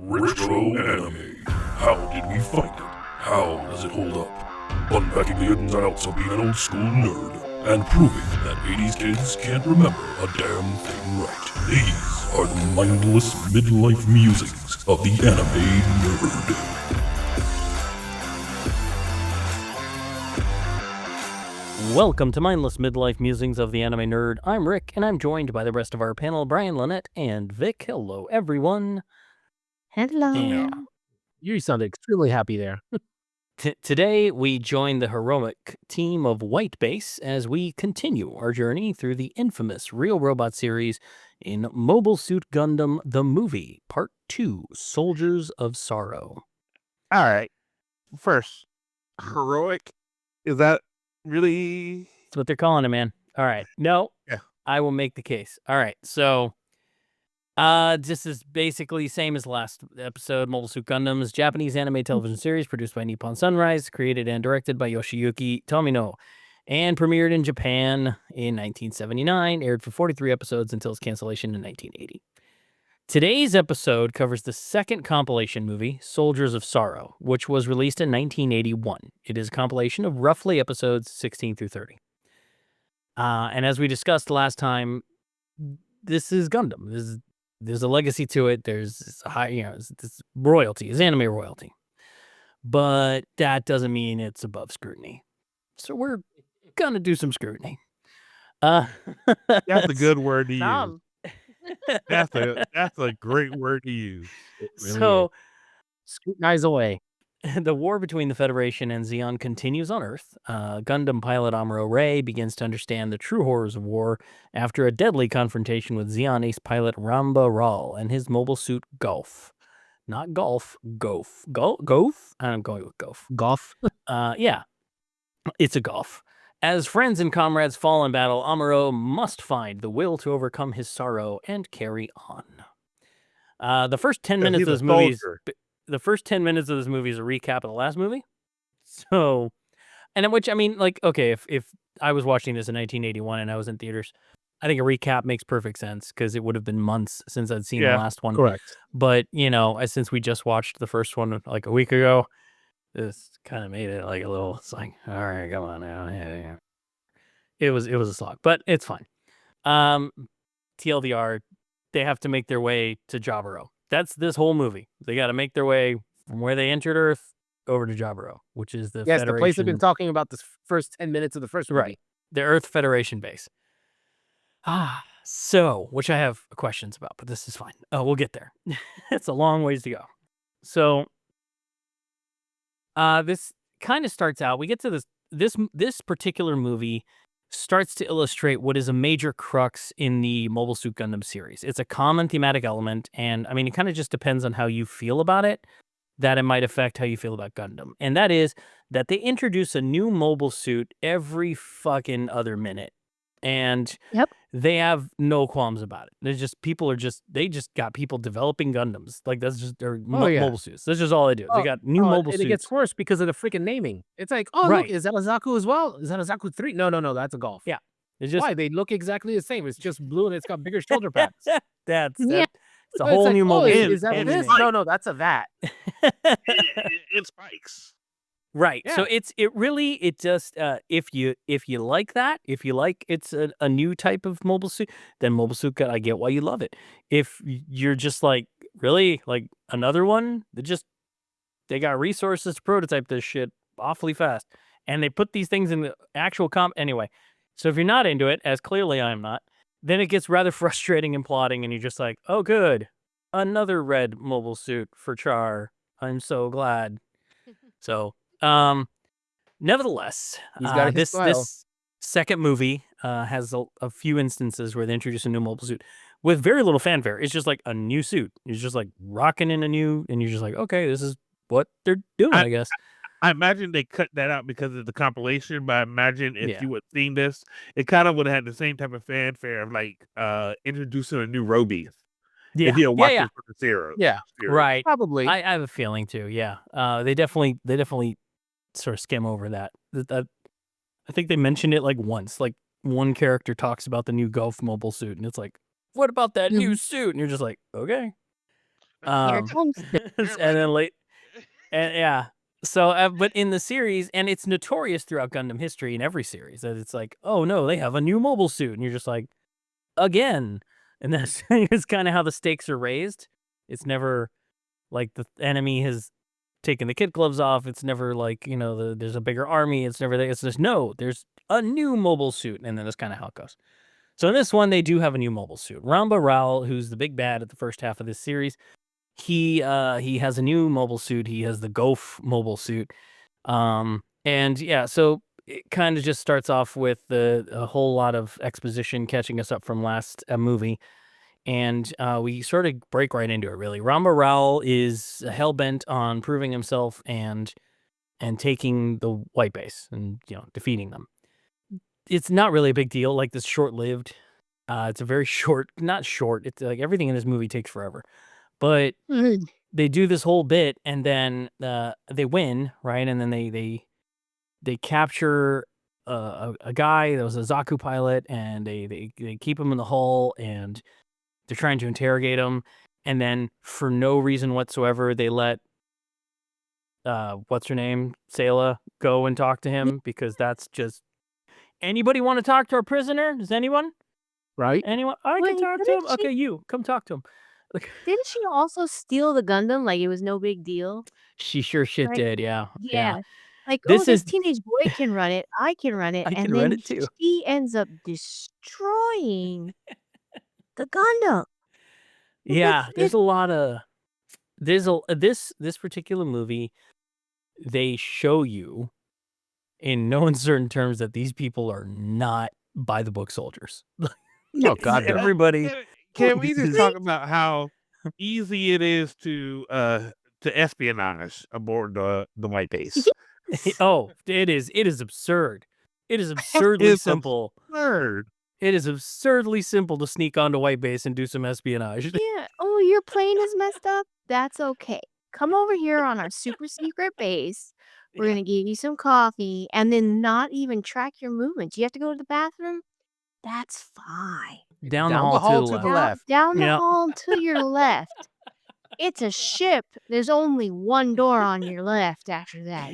Retro anime. How did we find it? How does it hold up? Unpacking the ins and outs of being an old school nerd and proving that 80s kids can't remember a damn thing right. These are the mindless midlife musings of the anime nerd. Welcome to Mindless Midlife Musings of the Anime Nerd. I'm Rick, and I'm joined by the rest of our panel, Brian, Lynette, and Vic. Hello, everyone. Hello. Yeah. You sounded extremely happy there. Today, we join the heroic team of White Base as we continue our journey through the infamous Real Robot series in Mobile Suit Gundam, the movie, Part 2, Soldiers of Sorrow. All right. First, heroic. Is that really? That's what they're calling it, man. All right. No, Yeah. I will make the case. All right. So, this is basically same as last episode. Mobile Suit Gundam's Japanese anime television series produced by Nippon Sunrise, created and directed by Yoshiyuki Tomino, and premiered in Japan in 1979, aired for 43 episodes until its cancellation in 1980. Today's episode covers the second compilation movie, Soldiers of Sorrow, which was released in 1981. It is a compilation of roughly episodes 16 through 30. And as we discussed last time, this is Gundam. There's a legacy to it. There's a high, this royalty, is anime royalty. But that doesn't mean it's above scrutiny. So we're gonna do some scrutiny. That's a good word to use. Nom. That's a great word to use. It really So scrutinize away. the war between the Federation and Zeon continues on Earth. Gundam pilot Amuro Ray begins to understand the true horrors of war after a deadly confrontation with Zeon ace pilot Ramba Ral and his mobile suit Golf. Not Golf, Golf. Golf? I'm going with Golf. Golf. Yeah, it's a Golf. As friends and comrades fall in battle, Amuro must find the will to overcome his sorrow and carry on. The first 10 minutes of this movie is the first 10 minutes of this movie is a recap of the last movie. So, and in which, I mean, like, okay, if I was watching this in 1981 and I was in theaters, I think a recap makes perfect sense because it would have been months since I'd seen the last one. Correct. But, since we just watched the first one like a week ago, this kind of made it like a little, it's like, all right, come on now. Yeah. It was a slog, but it's fine. TLDR, they have to make their way to Jaburo. That's this whole movie. They got to make their way from where they entered Earth over to Jaburo, which is the Federation. The place I've been talking about this first 10 minutes of the first movie. Right. The Earth Federation base. So, which I have questions about, but this is fine. Oh, we'll get there. It's a long ways to go. So, this kind of starts out, we get to this particular movie starts to illustrate what is a major crux in the Mobile Suit Gundam series. It's a common thematic element, and I mean, it kind of just depends on how you feel about it, that it might affect how you feel about Gundam. And that is that they introduce a new mobile suit every fucking other minute. And they have no qualms about it. There's just they just got people developing Gundams. Like that's just their mobile suits. That's just all they do. They got new mobile suits. It gets worse because of the freaking naming. It's like, look, is that a Zaku as well? Is that a Zaku 3? No, that's a Golf. Yeah. It's just, why? They look exactly the same. It's just blue and it's got bigger shoulder pads. It's a whole new mobile suit. Is that this? No, that's a VAT. It spikes. Right. Yeah. So it just if you like that, if you like it's a new type of mobile suit, then Mobile Suit I get why you love it. If you're just like, really, like another one, they got resources to prototype this shit awfully fast. And they put these things in the actual anyway. So if you're not into it, as clearly I'm not, then it gets rather frustrating and plotting, and you're just like, oh good, another red mobile suit for Char. I'm so glad. So nevertheless, He's got his style. This second movie has a few instances where they introduce a new mobile suit with very little fanfare. It's just like a new suit. It's just like rocking in a new, and you're just like, okay, this is what they're doing, I guess. I imagine they cut that out because of the compilation, but I imagine if you would seen this, it kind of would have had the same type of fanfare of like introducing a new Roby. Yeah. If you watch it for the series. Yeah. Right. Probably. I have a feeling too. Yeah. They definitely sort of skim over that. I think they mentioned it like once. Like one character talks about the new Golf mobile suit, and it's like, what about that new suit? And you're just like, okay. Here it comes. and then late, and yeah. So, but in the series, and it's notorious throughout Gundam history in every series that it's like, oh no, they have a new mobile suit, and you're just like, again, and that's it's kind of how the stakes are raised. It's never like the enemy has taken the kid gloves off. It's never like, there's a bigger army. It's never, it's just, no, there's a new mobile suit. And then that's kind of how it goes. So in this one, they do have a new mobile suit. Ramba Ral, who's the big bad at the first half of this series, he has a new mobile suit. He has the Gof mobile suit. And yeah, so it kind of just starts off with a whole lot of exposition catching us up from last movie. And we sort of break right into it, really. Ramba Ral is hell-bent on proving himself and taking the white base and, defeating them. It's not really a big deal, like this short-lived. It's a very short, not short, it's like everything in this movie takes forever. But they do this whole bit, and then they win, right? And then they capture a guy that was a Zaku pilot, and they keep him in the hull, and they're trying to interrogate him, and then for no reason whatsoever, they let what's her name, Sayla, go and talk to him, because that's just, anybody want to talk to our prisoner? Does anyone? Right? Anyone? I can Wait, talk to didn't him. Okay, you come talk to him. Like, Didn't she also steal the Gundam like it was no big deal? she sure shit Right? did, yeah. Yeah. Like, This this is teenage boy can run it. I can run it. I And can run then it too. she ends up destroying the Gundam. Yeah, It's there's a lot of this particular movie, they show you in no uncertain terms that these people are not by the book soldiers. Oh God, no. Everybody. Can we just talk about how easy it is to espionage aboard the white base? Oh, it is absurd. It is absurdly It's simple. absurd. It is absurdly simple to sneak onto white base and do some espionage. Yeah. Oh, your plane is messed up? That's okay. Come over here on our super secret base. We're going to give you some coffee and then not even track your movements. You have to go to the bathroom? That's fine. Down the hall to the left. Down the Yep. hall to your left. It's a ship. There's only one door on your left after that.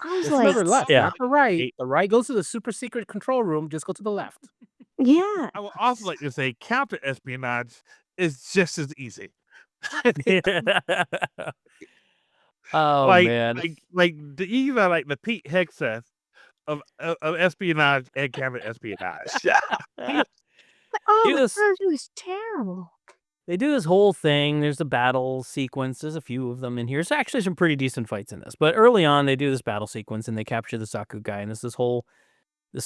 I was It's like, never left, Yeah. not the right. The right goes to the super secret control room. Just go to the left. yeah. I would also like to say counter espionage is just as easy. Oh like, man. These are like the Pete Hegseth of espionage and counter espionage. Oh, Do my this- God, it was terrible. They do this whole thing. There's a battle sequence. There's a few of them in here. There's actually some pretty decent fights in this. But early on, they do this battle sequence and they capture the Zaku guy. And there's this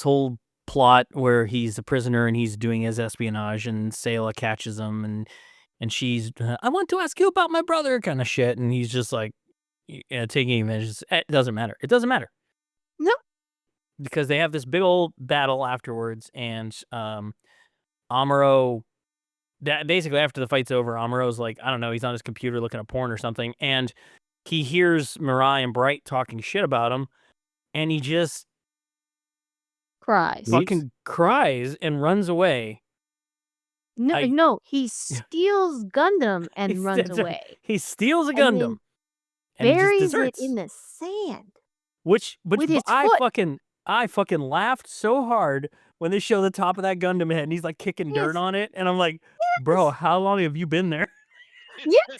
whole plot where he's a prisoner and he's doing his espionage, and Sayla catches him, and she's, I want to ask you about my brother, kind of shit. And he's just like, taking advantage. It doesn't matter. It doesn't matter. No. Because they have this big old battle afterwards, and Amuro, basically after the fight's over, Amuro's like, I don't know, he's on his computer looking at porn or something, and he hears Mirai and Bright talking shit about him, and he just Cries. fucking cries and runs away. No, he steals Gundam and He runs steals- away. He steals a And then Gundam and he just Buries it deserts. in the sand. Which with his I foot. fucking laughed so hard when they show the top of that Gundam head and he's like kicking dirt Yes. on it, and I'm like, bro, how long have you been there? Yes.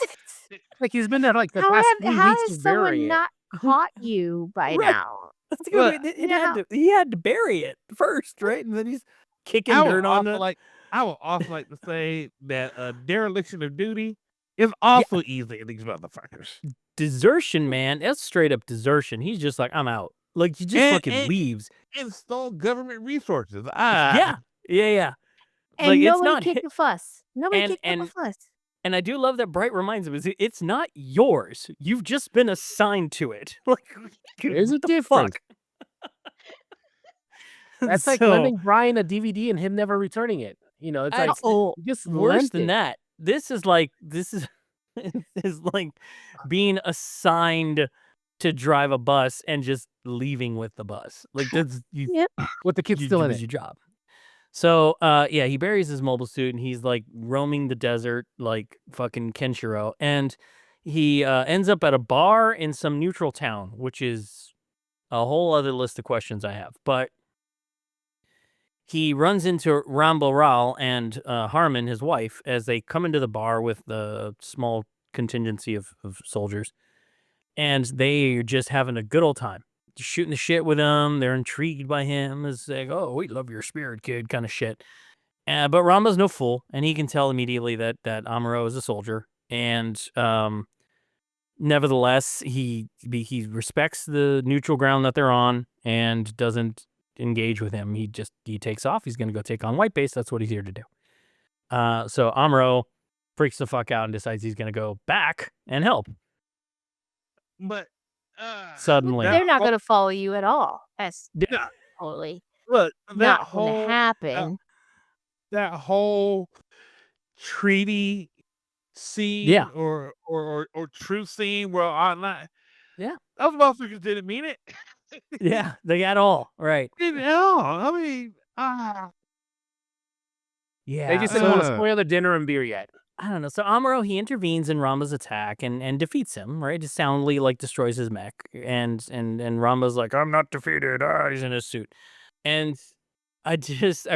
Like he's been there like the How past have 3 how weeks has to someone bury it. not caught you by Right. now? That's Look, good. Now- He had to bury it first, right? And then he's kicking I would dirt on it. I would also like to say that dereliction of duty is also easy in these motherfuckers. Desertion, man. That's straight up desertion. He's just like, I'm out. Like, he just And- fucking and- leaves. And stole government resources. Yeah. And Like, it's nobody not kicked hi- a fuss. Nobody and- kicked up a and- fuss. And I do love that Bright reminds him, it's not yours. You've just been assigned to it. Like, There's a what the difference. fuck? That's like So, lending Brian a DVD and him never returning it. You know, it's like oh, you just worse lent than it. that. This is like being assigned to drive a bus and just leaving with the bus. Like, that's you, Yep. with the kid you, still it in was it. your job. So, yeah, he buries his mobile suit and he's like roaming the desert like fucking Kenshiro. And he ends up at a bar in some neutral town, which is a whole other list of questions I have. But he runs into Rambo Ral and Harmon, his wife, as they come into the bar with the small contingency of soldiers. And they're just having a good old time. Just shooting the shit with him. They're intrigued by him. It's like, oh, we love your spirit, kid, kind of shit. But Rambo's no fool, and he can tell immediately that Amuro is a soldier. And nevertheless, he respects the neutral ground that they're on and doesn't engage with him. He takes off. He's going to go take on White Base. That's what he's here to do. So Amuro freaks the fuck out and decides he's going to go back and help. But Suddenly, They're not going to follow you at all. That's yeah, totally look, that not going to whole happen. that whole treaty scene Yeah. or truth scene where I'm not. Yeah. Those motherfuckers didn't mean it. yeah, they got all right. Didn't at all. I mean, Yeah, They just didn't want to Uh. spoil the dinner and beer yet. I don't know. So Amuro, he intervenes in Rambo's attack and defeats him, right? Just soundly like destroys his mech. And Rambo's like, I'm not defeated. He's in his suit. And I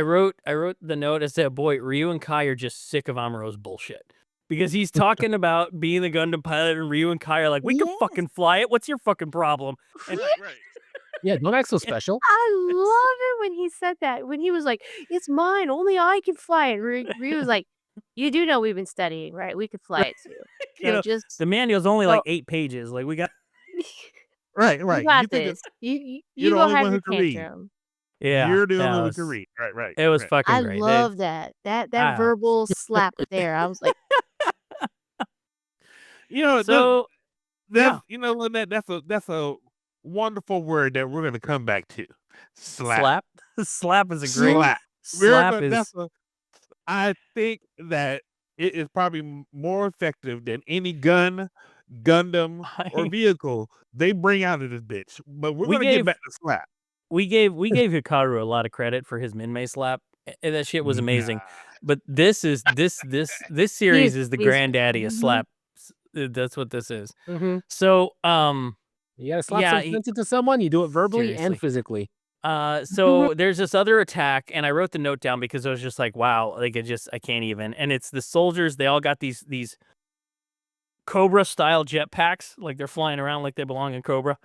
wrote the note. I said, boy, Ryu and Kai are just sick of Amuro's bullshit. Because he's talking about being the Gundam pilot, and Ryu and Kai are like, we can fucking fly it. What's your fucking problem? And right. Yeah, don't act so special. I love it when he said that. When he was like, it's mine. Only I can fly it. Ryu was like, you do know we've been studying, right? We could fly it too. you know, just the manual's only like 8 pages. Like, we got. Right. you You got think this. You you're the go only have one your who can read. tantrum. Yeah. You're the yeah, only it one who was- can read. Right. It was right. fucking I great. love that. That I know. verbal slap there. I was like, You know, So, that's you know, Lynette, that's a wonderful word that we're gonna come back to. Slap. slap is a great. Slap. Slap is. I think that it is probably more effective than any gun, Gundam, or vehicle they bring out of this bitch. But we're We gonna get gave- back to slap. We gave Hikaru a lot of credit for his Minmay slap. And that shit was amazing. Nah. But this is this series is the he's- granddaddy of mhm. slap. That's what this is. Mm-hmm. So You gotta slap Yeah, some sense into someone. You do it verbally Seriously. and physically. so there's this other attack, and I wrote the note down because I was just like, wow, like I can't even. And it's the soldiers, they all got these Cobra style jetpacks, like they're flying around like they belong in Cobra.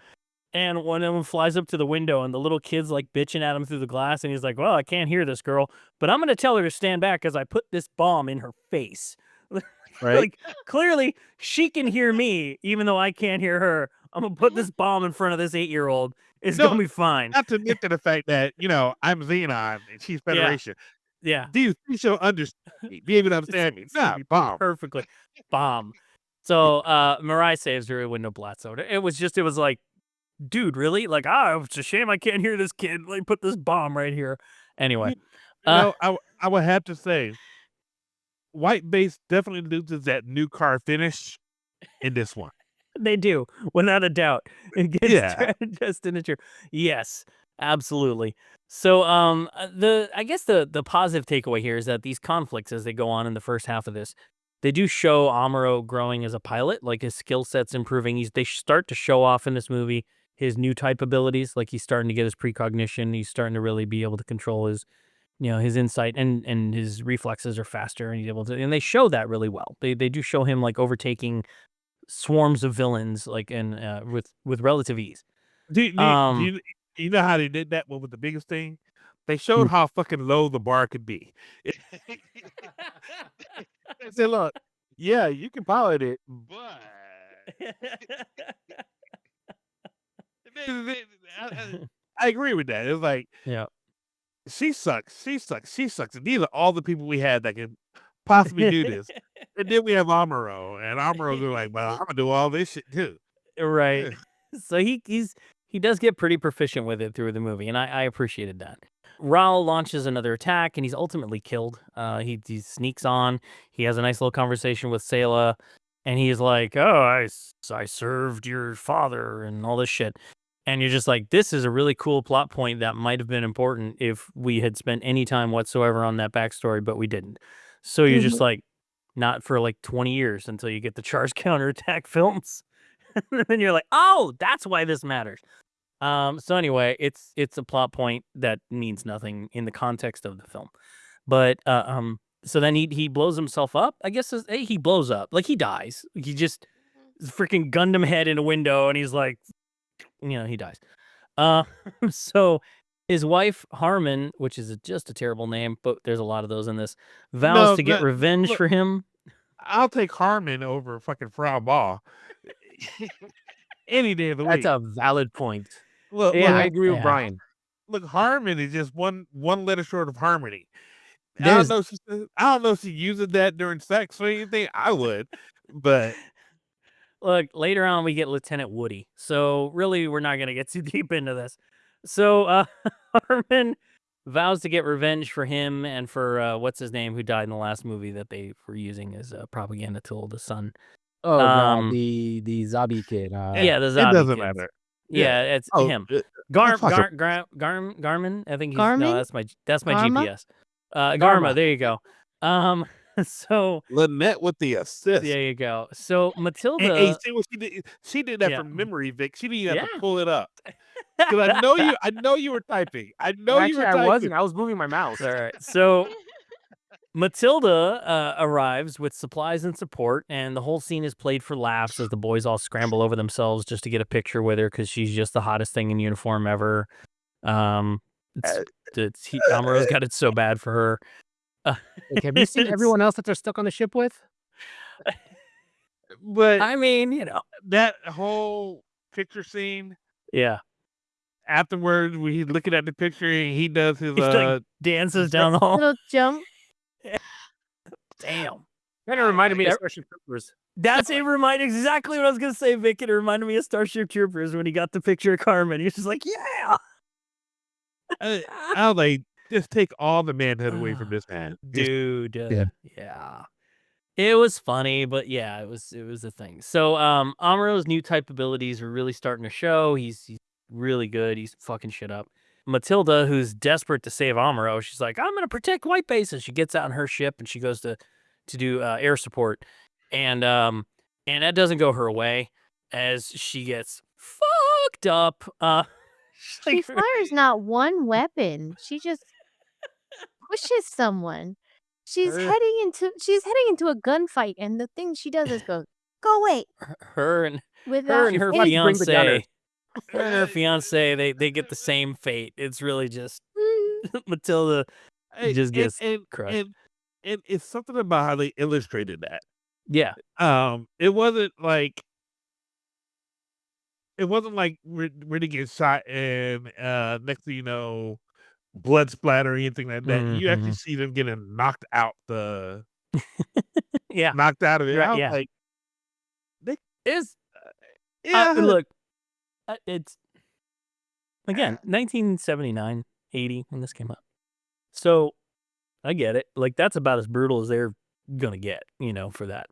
And one of them flies up to the window, and the little kid's like bitching at him through the glass, and he's like, well, I can't hear this girl, but I'm gonna tell her to stand back because I put this bomb in her face. Right? Like, clearly she can hear me, even though I can't hear her. I'm gonna put this bomb in front of this 8-year-old. It's No, gonna be fine. Not to admit to the fact that, I'm Xenon and she's Federation. Yeah, Do you think she'll understand me? Be able to understand me? It's gonna Nah, be bomb. perfectly bomb. So Mirai saves her with no blat soda. It was like, dude, really? Like, it's a shame I can't hear this kid. Like, put this bomb right here. Anyway, I would have to say, White Base definitely loses that new car finish in this one. they do, without a doubt. It gets Yeah. just in a true. Yes, absolutely. So, I guess the positive takeaway here is that these conflicts, as they go on in the first half of this, they do show Amuro growing as a pilot. Like, his skill set's improving. They start to show off in this movie his new type abilities. Like, he's starting to get his precognition. He's starting to really be able to control his, his insight, and his reflexes are faster, and he's able to. And they show that really well. They do show him like overtaking swarms of villains, like with relative ease. Do you know how they did that one with the biggest thing? They Hmm. showed how fucking low the bar could be. They said, look, yeah, you can pilot it, but I agree with that. It's like, Yeah. she sucks. And these are all the people we had that can possibly do this. And then we have Amuro, and Amuro's like, well, I'm gonna do all this shit too. Right. So he does get pretty proficient with it through the movie, and I appreciated that. Raul launches another attack, and he's ultimately killed. He sneaks on. He has a nice little conversation with Sayla, and he's like, "Oh, I served your father," and all this shit. And you're just like, this is a really cool plot point that might have been important if we had spent any time whatsoever on that backstory, but we didn't. So you're just like, not for like 20 years until you get the Charge Counterattack films. And then you're like, oh, that's why this matters. So anyway, it's a plot point that means nothing in the context of the film. But so then he blows himself up. I guess he blows up. Like he dies. He just freaking Gundam head in a window and he's like, he dies. So his wife Harmon, which is just a terrible name, but there's a lot of those in this, vows to get revenge for him. I'll take Harmon over fucking Frau Ball any day of the week. That's a valid point. Look, I agree with yeah. Brian. Look, Harmon is just one letter short of harmony. I don't know if she uses that during sex or anything. I would, but look, later on we get Lieutenant Woody. So really, we're not gonna get too deep into this. So Harmon vows to get revenge for him and for what's his name, who died in the last movie that they were using as a propaganda tool, the son. Oh, no, the Zabi kid. Yeah, the Zabi it doesn't kids. matter. Yeah, it's him. Garmin. I think he's Garmin? no, that's my Garma? GPS. Garma, there you go. So Lynette with the assist. there you go. So Matilda, Hey, see what she did? She did that Yeah. from memory, Vic. She didn't have to Yeah. pull it up. Because I know you were typing. I know you were Actually, typing. I wasn't. I was moving my mouse. all right. So Matilda arrives with supplies and support, and the whole scene is played for laughs as the boys all scramble over themselves just to get a picture with her because she's just the hottest thing in uniform ever. Amuro's got it so bad for her. Like, have you seen everyone else that they're stuck on the ship with? But I mean, that whole picture scene yeah. afterwards, where he's looking at the picture and he does his He like dances down the hall. Little jump. Damn. Kind of reminded me of Starship Troopers. It reminded exactly what I was gonna say, Vic. It reminded me of Starship Troopers when he got the picture of Carmen. He was just like, yeah. I was like, just take all the manhood away from this man. Dude. Yeah. Yeah. It was funny, but yeah, it was a thing. So Amuro's new type abilities are really starting to show. He's really good. He's fucking shit up. Matilda, who's desperate to save Amuro, she's like, I'm gonna protect white bases. She gets out on her ship and she goes to do air support. And that doesn't go her way as she gets fucked up. She fires not one weapon. She just pushes someone. She's heading into a gunfight, and the thing she does is go away. Her and Without her Bring the gunner. fiance. Her and her fiance, they get the same fate. It's really just Matilda just gets crushed. And it's something about how they illustrated that. Yeah. It wasn't like we're to get shot and next thing you know, blood splatter or anything like that. You actually see them getting knocked out Yeah. knocked out of it. Right, I was yeah. like, It's yeah, look, it's again 1979, 80 when this came up. So I get it. Like that's about as brutal as they're gonna get, for that.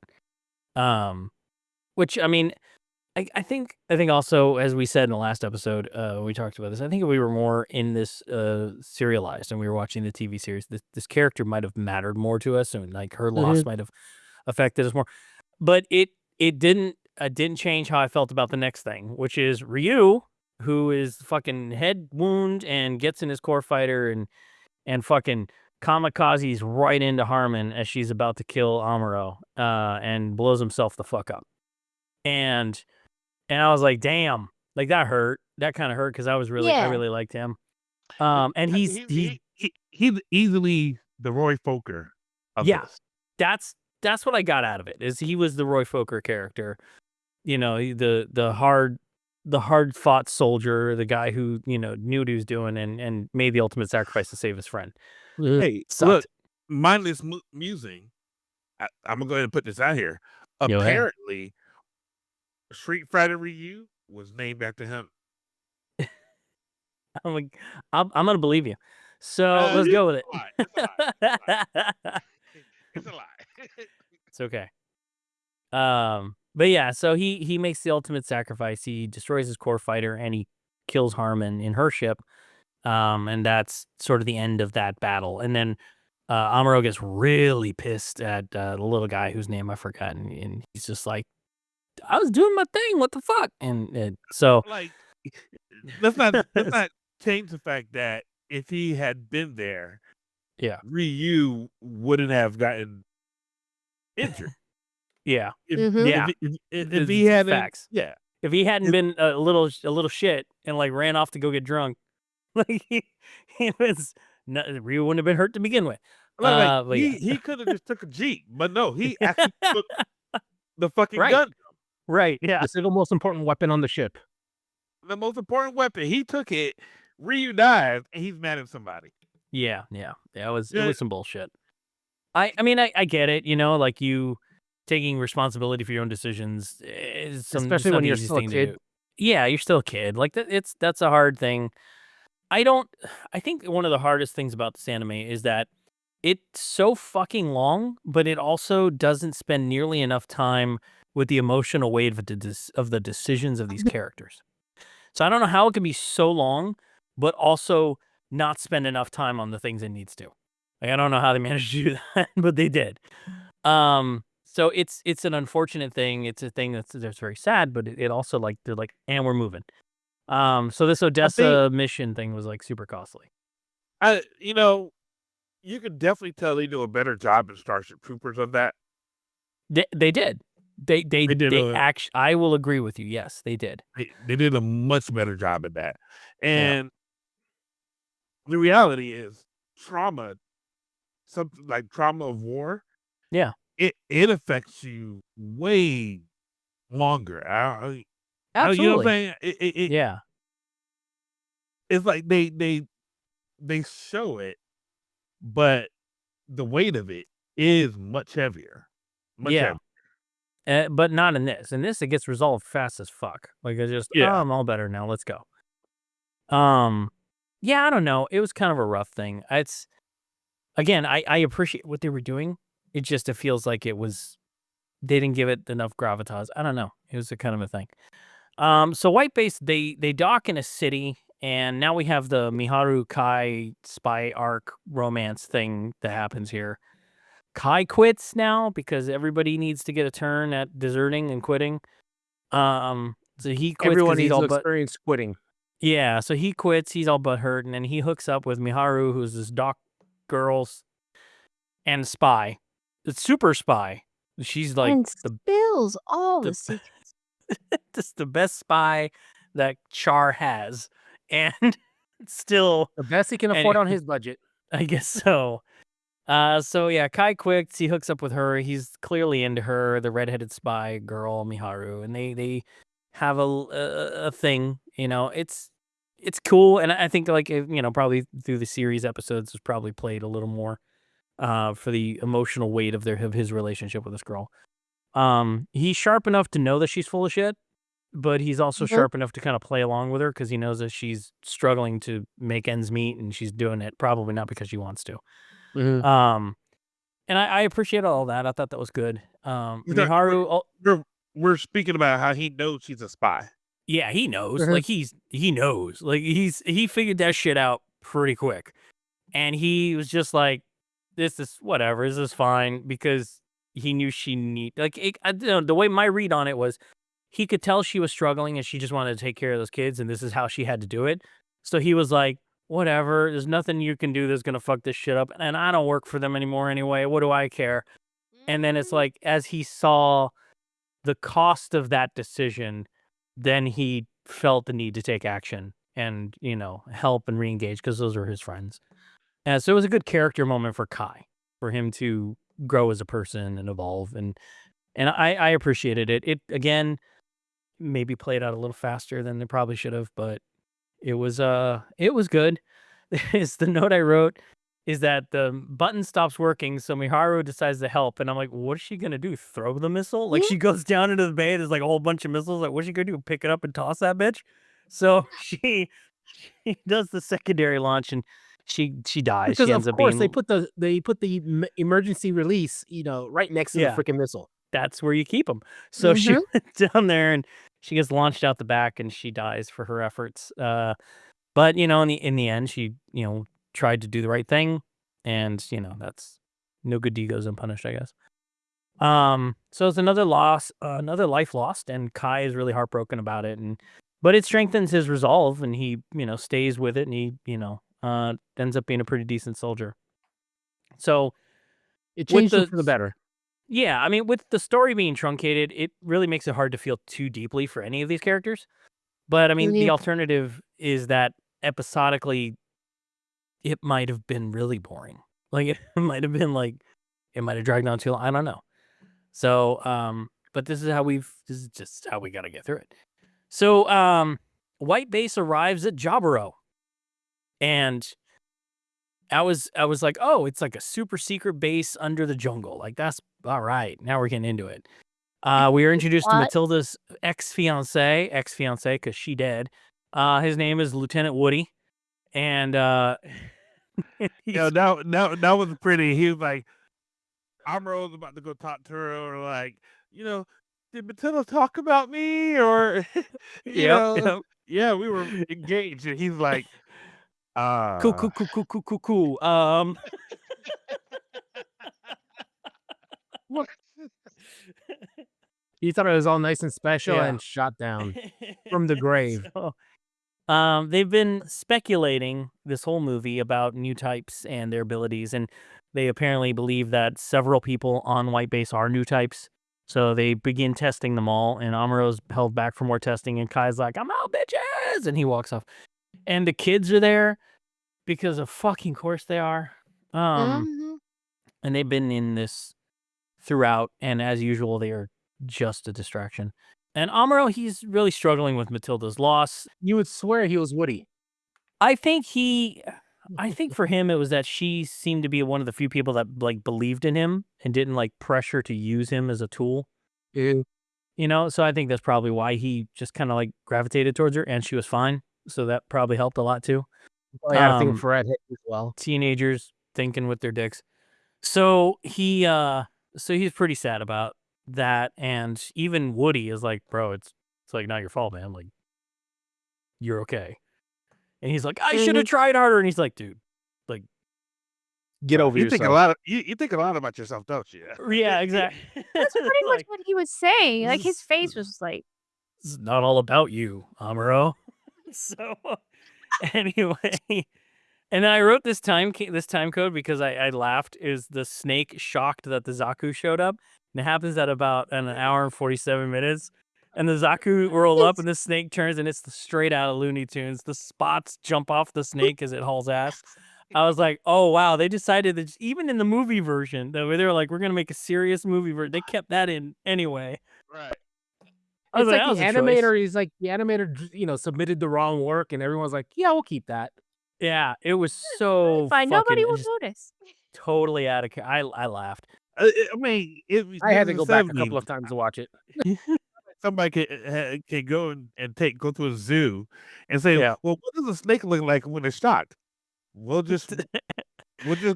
Which I mean, I think also, as we said in the last episode, we talked about this. I think if we were more in this serialized and we were watching the TV series, this character might have mattered more to us, and like her loss might have affected us more. But it didn't change how I felt about the next thing, which is Ryu, who is fucking head wound and gets in his core fighter and fucking kamikazes right into Harmon as she's about to kill Amuro, and blows himself the fuck up. And I was like, damn, like that hurt. That kind of hurt because I really liked him. And he's easily the Roy Fokker of this. That's what I got out of it. Is he was the Roy Fokker character, the hard fought soldier, the guy who knew what he was doing and made the ultimate sacrifice to save his friend. Hey, look, mindless musing. I'm gonna go ahead and put this out here. Apparently, Street Fighter Ryu was named after him. I'm like, I'm gonna believe you. So let's go with it. It's a lie. It's okay. But yeah, so he makes the ultimate sacrifice. He destroys his core fighter and he kills Harmon in her ship. And that's sort of the end of that battle. And then Amuro gets really pissed at the little guy whose name I forgot, and he's just like, "I was doing my thing. What the fuck?" And so, Like, let's not change the fact that if he had been there, yeah, Ryu wouldn't have gotten injured. yeah, Mhm. If he hadn't, facts. yeah, If he hadn't been a little shit and like ran off to go get drunk, like he was, Ryu wouldn't have been hurt to begin with. like But yeah. he could have just took a Jeep, but no, he actually took the fucking Right. gun, Right, yeah. The single most important weapon on the ship. the most important weapon. He took it. Ryu dies, and he's mad at somebody. Yeah. It was Yeah. some bullshit. I mean, I get it, like you taking responsibility for your own decisions is Especially when you're still a kid. Yeah, you're still a kid. Like that's a hard thing. I think one of the hardest things about this anime is that it's so fucking long, but it also doesn't spend nearly enough time with the emotional weight of the decisions of these characters. So I don't know how it can be so long, but also not spend enough time on the things it needs to. Like, I don't know how they managed to do that, but they did. So it's an unfortunate thing. It's a thing that's very sad, but it also like they're like, and we're moving. So this Odessa mission thing was like super costly. You could definitely tell they do a better job in Starship Troopers on that. They did. They did actually. I will agree with you. Yes, they did. They did a much better job at that. And the reality is trauma, something like trauma of war. Yeah. It affects you way longer. Absolutely. You know what I'm saying? Yeah. It's like they show it, but the weight of it is much heavier. Much heavier. But not in this. In this, it gets resolved fast as fuck. Like, it's just, I'm all better now. Let's go. Yeah, I don't know. It was kind of a rough thing. It's, again, I appreciate what they were doing. It feels like they didn't give it enough gravitas. I don't know. It was a kind of a thing. So White Base, they dock in a city, and now we have the Miharu Kai spy arc romance thing that happens here. Kai quits now because everybody needs to get a turn at deserting and quitting. So he quits. Everyone he's needs all to experience quitting. Yeah, so he quits. He's all butthurt, and then he hooks up with Miharu, who's this doc girl and spy. It's super spy. She's like and spills all the secrets. just the best spy that Char has, and still the best he can afford on his budget. I guess so. So yeah, Kai quits. He hooks up with her. He's clearly into her, the redheaded spy girl Miharu, and they have a thing. It's cool, and I think like probably through the series episodes was probably played a little more for the emotional weight of his relationship with this girl. He's sharp enough to know that she's full of shit, but he's also sharp enough to kind of play along with her because he knows that she's struggling to make ends meet, and she's doing it probably not because she wants to. Mm-hmm. And I appreciate all that. I thought that was good. Miharu, we're speaking about how he knows she's a spy. Yeah, he knows. Like he knows. Like he figured that shit out pretty quick, and he was just like, "This is whatever. This is fine," because he knew she the way my read on it was, he could tell she was struggling and she just wanted to take care of those kids, and this is how she had to do it. So he was like, whatever, there's nothing you can do that's going to fuck this shit up. And I don't work for them anymore anyway. What do I care? And then it's like, as he saw the cost of that decision, then he felt the need to take action and, help and re-engage because those are his friends. And so it was a good character moment for Kai, for him to grow as a person and evolve. And I appreciated it. It, again, maybe played out a little faster than they probably should have, but it was good. Is the note I wrote is that the button stops working, so Miharu decides to help, and I'm like, what is she gonna do? Throw the missile? Like, she goes down into the bay, there's like a whole bunch of missiles. Like, what's she gonna do? Pick it up and toss that bitch? So she does the secondary launch, and she dies. Because she ends of up course being... they put the emergency release, right next to the freaking missile. That's where you keep them. So she went down there and she gets launched out the back and she dies for her efforts. But in the end, she tried to do the right thing, and that's no good deed goes unpunished, I guess. So it's another loss, another life lost, and Kai is really heartbroken about it, but it strengthens his resolve, and he stays with it, and he ends up being a pretty decent soldier. So it changed him for the better. Yeah, I mean, with the story being truncated, it really makes it hard to feel too deeply for any of these characters. But I mean, the alternative is that episodically, it might have been really boring. Like it might have been it might have dragged on too long. I don't know. So, but this is just how we got to get through it. So, White Base arrives at Jaburo, and I was like, oh, it's like a super secret base under the jungle. Like, that's all right. Now we're getting into it. We are introduced to Matilda's ex-fiance, because she dead. His name is Lieutenant Woody, and that was pretty. He was like, Amuro was about to go talk to her, or like, did Matilda talk about me, or Yep. Yeah, we were engaged, and he's like, cool. What? He thought it was all nice and special and shot down from the grave. So, they've been speculating this whole movie about new types and their abilities, and they apparently believe that several people on White Base are new types. So they begin testing them all, and Amuro's held back for more testing, and Kai's like, I'm out, bitches! And he walks off. And the kids are there because of fucking course they are. And they've been in this throughout, and as usual, they are just a distraction. And Amuro, he's really struggling with Matilda's loss. You would swear he was Woody. I think for him, it was that she seemed to be one of the few people that believed in him and didn't pressure to use him as a tool. Yeah. So I think that's probably why he just kind of gravitated towards her, and she was fine. So that probably helped a lot too. Well, I think for Ed as well. Teenagers thinking with their dicks. So he's pretty sad about that, and even Woody is like, bro, it's not your fault, man. Like, you're okay. And he's like, I should have tried harder. And he's like, dude, get over yourself. You think a lot about yourself, don't you? Yeah, exactly. That's pretty much what he was saying. His face was like, it's not all about you, Amuro. So anyway, and I wrote this time code because I laughed. Is the snake shocked that the Zaku showed up? And it happens at about an hour and 47 minutes. And the Zaku roll up, and the snake turns, and it's straight out of Looney Tunes. The spots jump off the snake as it hauls ass. I was like, oh, wow. They decided that even in the movie version, they were like, we're going to make a serious movie version. They kept that in anyway. Right. It's like the animator, he's like, the animator, submitted the wrong work, and everyone's like, yeah, we'll keep that. Yeah, it was so fine. Nobody will notice. Totally out of care. I laughed. I mean, I had to go back a couple of times to watch it. Somebody can go and go to a zoo and say, well, what does a snake look like when it's shocked? We'll just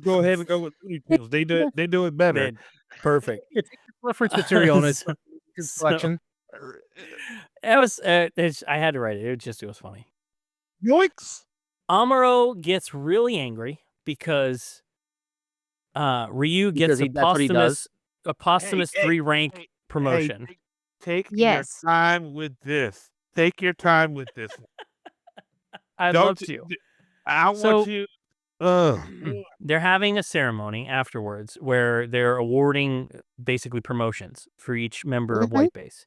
go ahead and go with Looney Tunes. They do it better. Man, perfect. It's reference material in its collection. It was. I had to write it. It was funny. Yoinks! Amuro gets really angry because Ryu gets a posthumous 3-rank promotion. Take your time with this. Take your time with this. I'd love to. I want you. They're having a ceremony afterwards where they're awarding basically promotions for each member of White Base.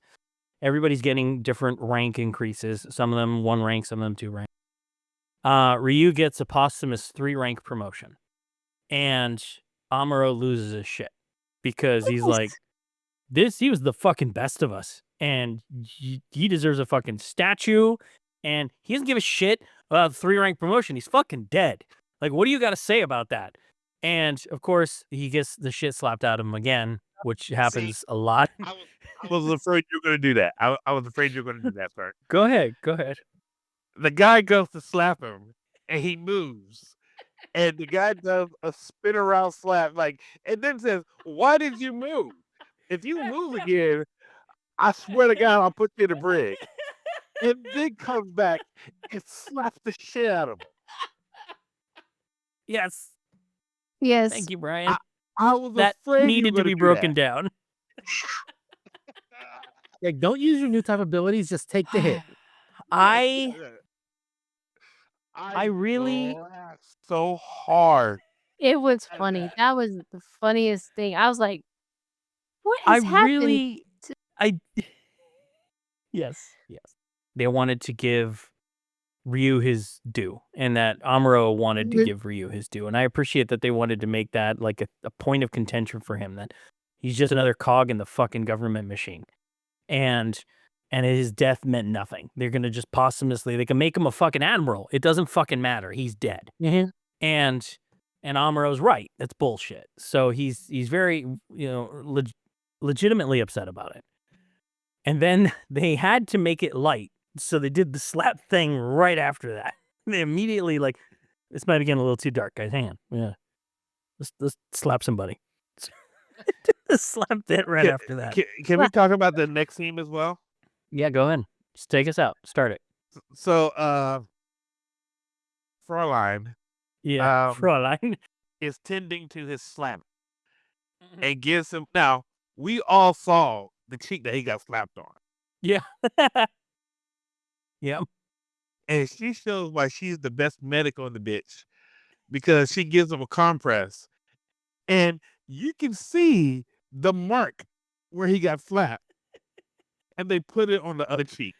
Everybody's getting different rank increases. Some of them 1 rank, some of them 2 rank. Ryu gets a posthumous 3-rank promotion, and Amuro loses his shit because he's like, he was the fucking best of us, and he deserves a fucking statue, and he doesn't give a shit about the 3-rank promotion. He's fucking dead. Like, what do you got to say about that? And of course, he gets the shit slapped out of him again, which happens a lot. I was afraid you were going to do that. I was afraid you were going to do that, sir. Go ahead. The guy goes to slap him, and he moves. And the guy does a spin around slap, and then says, why did you move? If you move again, I swear to God, I'll put you in the brig. And then comes back and slaps the shit out of him. Yes. Yes. Thank you, Brian. I was that afraid needed to be broken down. Like, don't use your new type abilities. Just take the hit. I really laughed so hard. It was funny. That was the funniest thing. I was like, what has happened? Yes. They wanted to give Ryu his due, and that Amuro wanted to give Ryu his due. And I appreciate that they wanted to make that like a point of contention for him, that he's just another cog in the fucking government machine. And his death meant nothing. They're going to just posthumously, they can make him a fucking admiral. It doesn't fucking matter. He's dead. Mm-hmm. And Amuro's right. That's bullshit. So he's very, legitimately upset about it. And then they had to make it light. So they did the slap thing right after that. They immediately this might be getting a little too dark, guys. Hang on. Yeah. Let's slap somebody. Slap that right after that. Can we talk about the next scene as well? Yeah, go ahead. Just take us out. Start it. So, Fraulein. Yeah, Fraulein is tending to his slap and gives him. Now, we all saw the cheek that he got slapped on. Yeah. Yep. And she shows why she's the best medic on the bitch, because she gives him a compress. And you can see the mark where he got slapped. And they put it on the other cheek.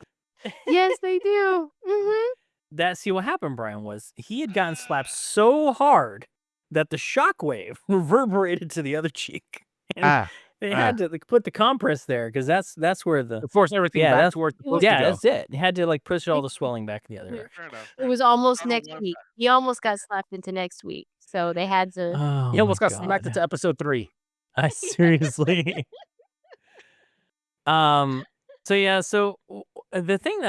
Yes, they do. Mm-hmm. See, what happened, Brian, was he had gotten slapped so hard that the shockwave reverberated to the other cheek. And they had to put the compress there, because that's where the force everything back that's where it's supposed to go. That's it. They had to push all the swelling back in the other direction. It was almost next week. He almost got slapped into next week, so they had to. He almost got smacked into episode 3. I seriously. So the thing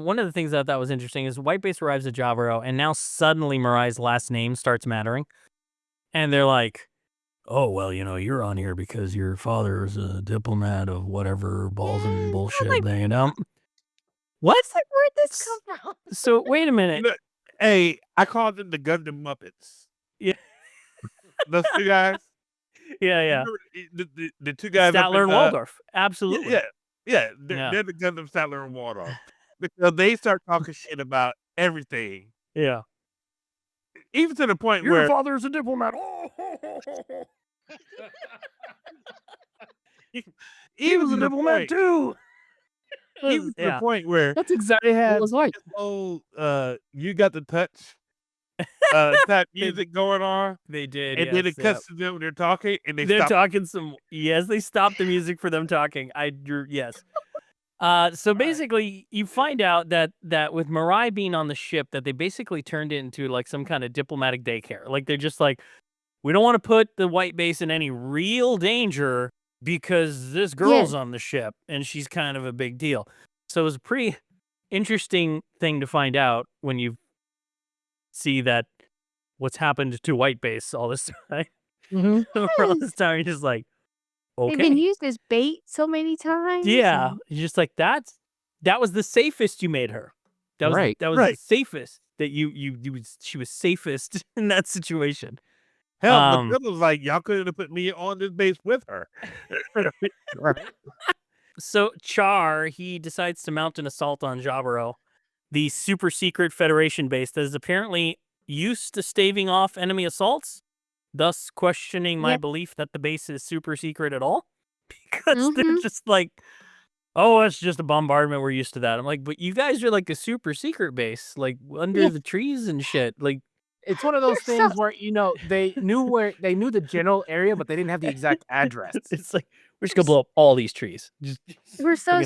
one of the things that I thought was interesting is White Base arrives at Javaro, and now suddenly Mirai's last name starts mattering, and they're like, "Oh well, you're on here because your father is a diplomat of whatever balls and bullshit thing." What? Where'd this come from? So wait a minute. Hey, I called them the Gundam Muppets. Yeah, those two guys. Yeah. The two guys. Statler and Waldorf. Absolutely. Yeah. They're the Gundam Statler and Waldorf, because they start talking shit about everything. Yeah. Even to the point your where father's a diplomat. He was a diplomat too. Even to the point where that's exactly what it was like. You got the touch type music going on. They did, and then it cuts to them when they're talking, and they're talking some. Yes, they stopped the music for them talking. Yes. So basically, you find out that with Mirai being on the ship, that they basically turned it into some kind of diplomatic daycare. They're just we don't want to put the White Base in any real danger because this girl's on the ship and she's kind of a big deal. So it was a pretty interesting thing to find out when you see that what's happened to White Base all this time. Mm-hmm. All this time, you're just okay. They've been used as bait so many times. Yeah, you're just that was the safest you made her. That was right. The safest that she was safest in that situation. Hell, the was like, y'all couldn't have put me on this base with her. So Char, he decides to mount an assault on Javaro, the super secret Federation base that is apparently used to staving off enemy assaults, thus questioning my belief that the base is super secret at all. Because they're just oh, it's just a bombardment. We're used to that. I'm like, but you guys are a super secret base, under the trees and shit. It's one of those things where they knew the general area, but they didn't have the exact address. It's we're just gonna blow up all these trees. We're so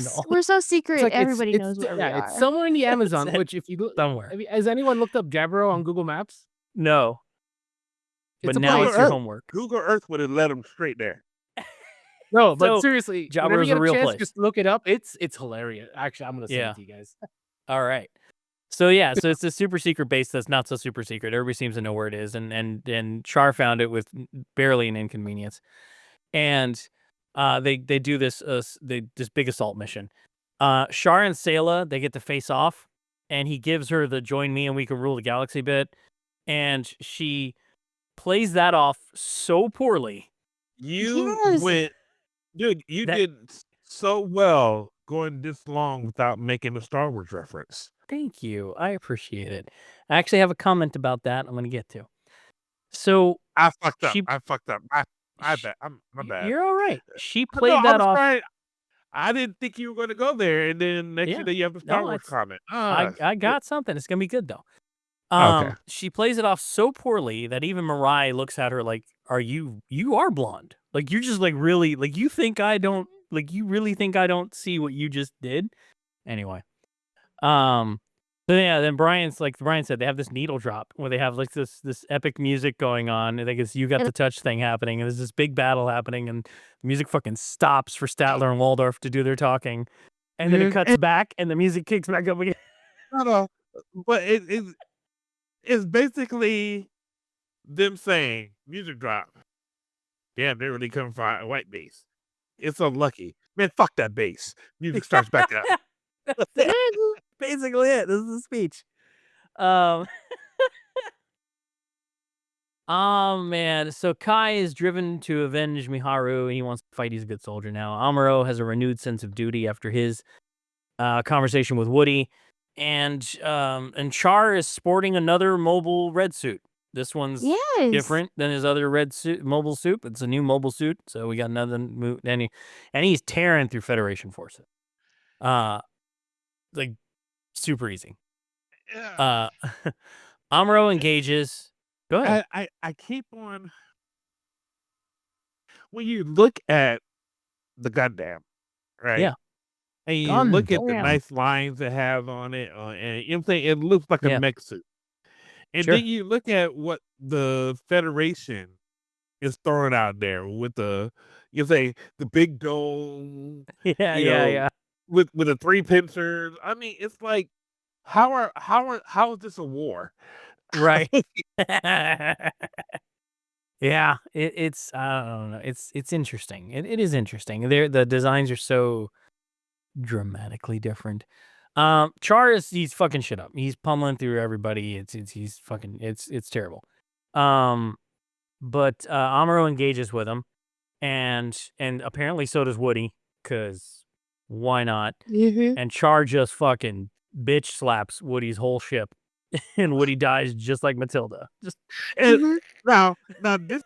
secret. Everybody knows where we are. It's somewhere in the Amazon. Which, if you look somewhere, has anyone looked up Javaro on Google Maps? No. But now it's your homework. Google Earth would have led them straight there. No, but seriously, Javaro's a real place. Just look it up. It's hilarious. Actually, I'm gonna send it to you guys. All right. So it's a super secret base that's not so super secret. Everybody seems to know where it is, and Char found it with barely an inconvenience. And they do this this big assault mission. Char and Sayla, they get to face off, and he gives her the "join me and we can rule the galaxy" bit, and she plays that off so poorly. You Yes. went, dude. You did so well going this long without making a Star Wars reference. Thank you. I appreciate it. I actually have a comment about that I'm going to get to. So I fucked up. she, I fucked up. I bet. My bad. you're all right. She No, played I that was off. trying. I didn't think you were going to go there, and then next Yeah. day you have the Star No, Wars it's- comment. I got something. It's going to be good though. Okay. She plays it off so poorly that even Mirai looks at her like, you are blonde. Like, you're just like really, like, you really think I don't see what you just did? Anyway. So yeah, then Brian said, they have this needle drop where they have like this epic music going on. I think it's "You Got the Touch" thing happening, and there's this big battle happening, and the music fucking stops for Statler and Waldorf to do their talking, and then it cuts back, and the music kicks back up again. No, but it's basically them saying music drop. Damn, they really come from a white base. It's unlucky. Man, fuck that base. Music starts back up. That's it. Basically it. This is the speech. Oh man. So Kai is driven to avenge Miharu, and he wants to fight. He's a good soldier now. Amuro has a renewed sense of duty after his conversation with Woody, and Char is sporting another mobile red suit. This one's different than his other red suit, mobile suit. It's a new mobile suit, so we got another and he's tearing through Federation forces. Like super easy. Amuro engages. Go ahead. I keep on. When you look at the Gundam, right? Yeah. And you look at the Gundam. nice lines it has on it, and you know what I'm saying, it looks like a mech suit. And Sure. then you look at what the Federation is throwing out there with the big dome, Yeah. with the 3 pincers. I mean, it's like, how is this a war? Right. Yeah. It's I don't know. It's interesting. It is interesting. The designs are so dramatically different. Char he's fucking shit up. He's pummeling through everybody. He's fucking it's terrible. But Amuro engages with him, and apparently so does Woody, because why not? And Char just fucking bitch slaps Woody's whole ship, and Woody dies just like Matilda. Just now this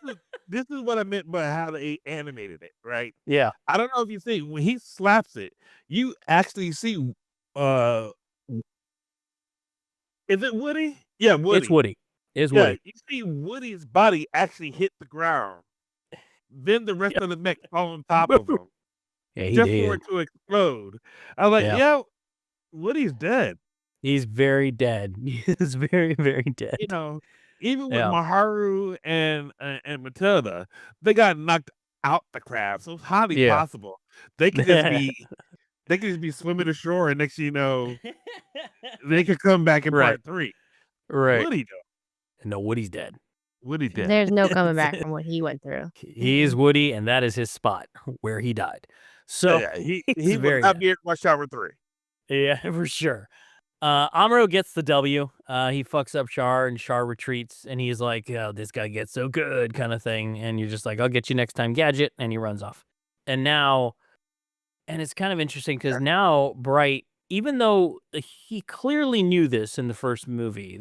is what I meant by how they animated it, right? yeah. I don't know if you see when he slaps it, you actually see is it Woody? Yeah, Woody. It's Woody. It's Yeah, Woody. you see Woody's body actually hit the ground. Then the rest of the mech fall on top of him. Yeah, he just did. for it to explode. I was like, Yeah. Woody's dead. He's very dead. He's very, very dead. You know, even with Miharu and Matilda, they got knocked out the crab. So it's highly possible they could just be swimming ashore, and next thing you know, they could come back in part 3. Right. Woody though. No, Woody's dead. Woody dead. There's no coming back from what he went through. He is Woody, and that is his spot where he died. So he he's will very not dead. be in Rush Hour 3. Yeah, for sure. Amuro gets the W. He fucks up Char, and Char retreats, and he's like, "Oh, this guy gets so good," kind of thing. And you're just like, "I'll get you next time, Gadget," and he runs off. And it's kind of interesting because now Bright, even though he clearly knew this in the first movie,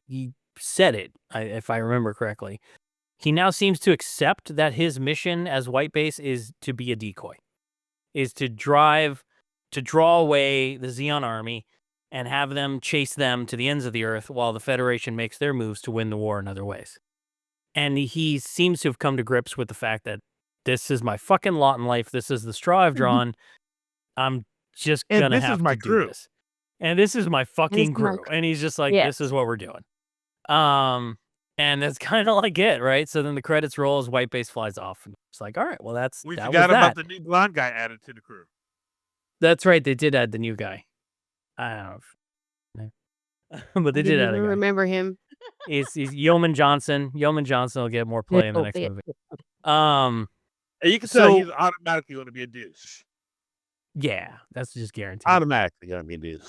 he said it, if I remember correctly. He now seems to accept that his mission as White Base is to be a decoy, is to draw away the Xeon army and have them chase them to the ends of the earth while the Federation makes their moves to win the war in other ways. And he seems to have come to grips with the fact that this is my fucking lot in life. This is the straw I've drawn. I'm just going to have to do this. And this is my fucking crew. And he's just like, this is what we're doing. And that's kind of like it, right? So then the credits roll as White Base flies off. And it's like, all right, well, We that forgot was about that. the new blonde guy added to the crew. That's right. They did add the new guy. I don't know. But they did add a guy. Remember him. He's Yeoman Johnson. Yeoman Johnson will get more play in the next movie. And you can tell he's automatically going to be a douche. Yeah, that's just guaranteed. Automatically going to be a douche.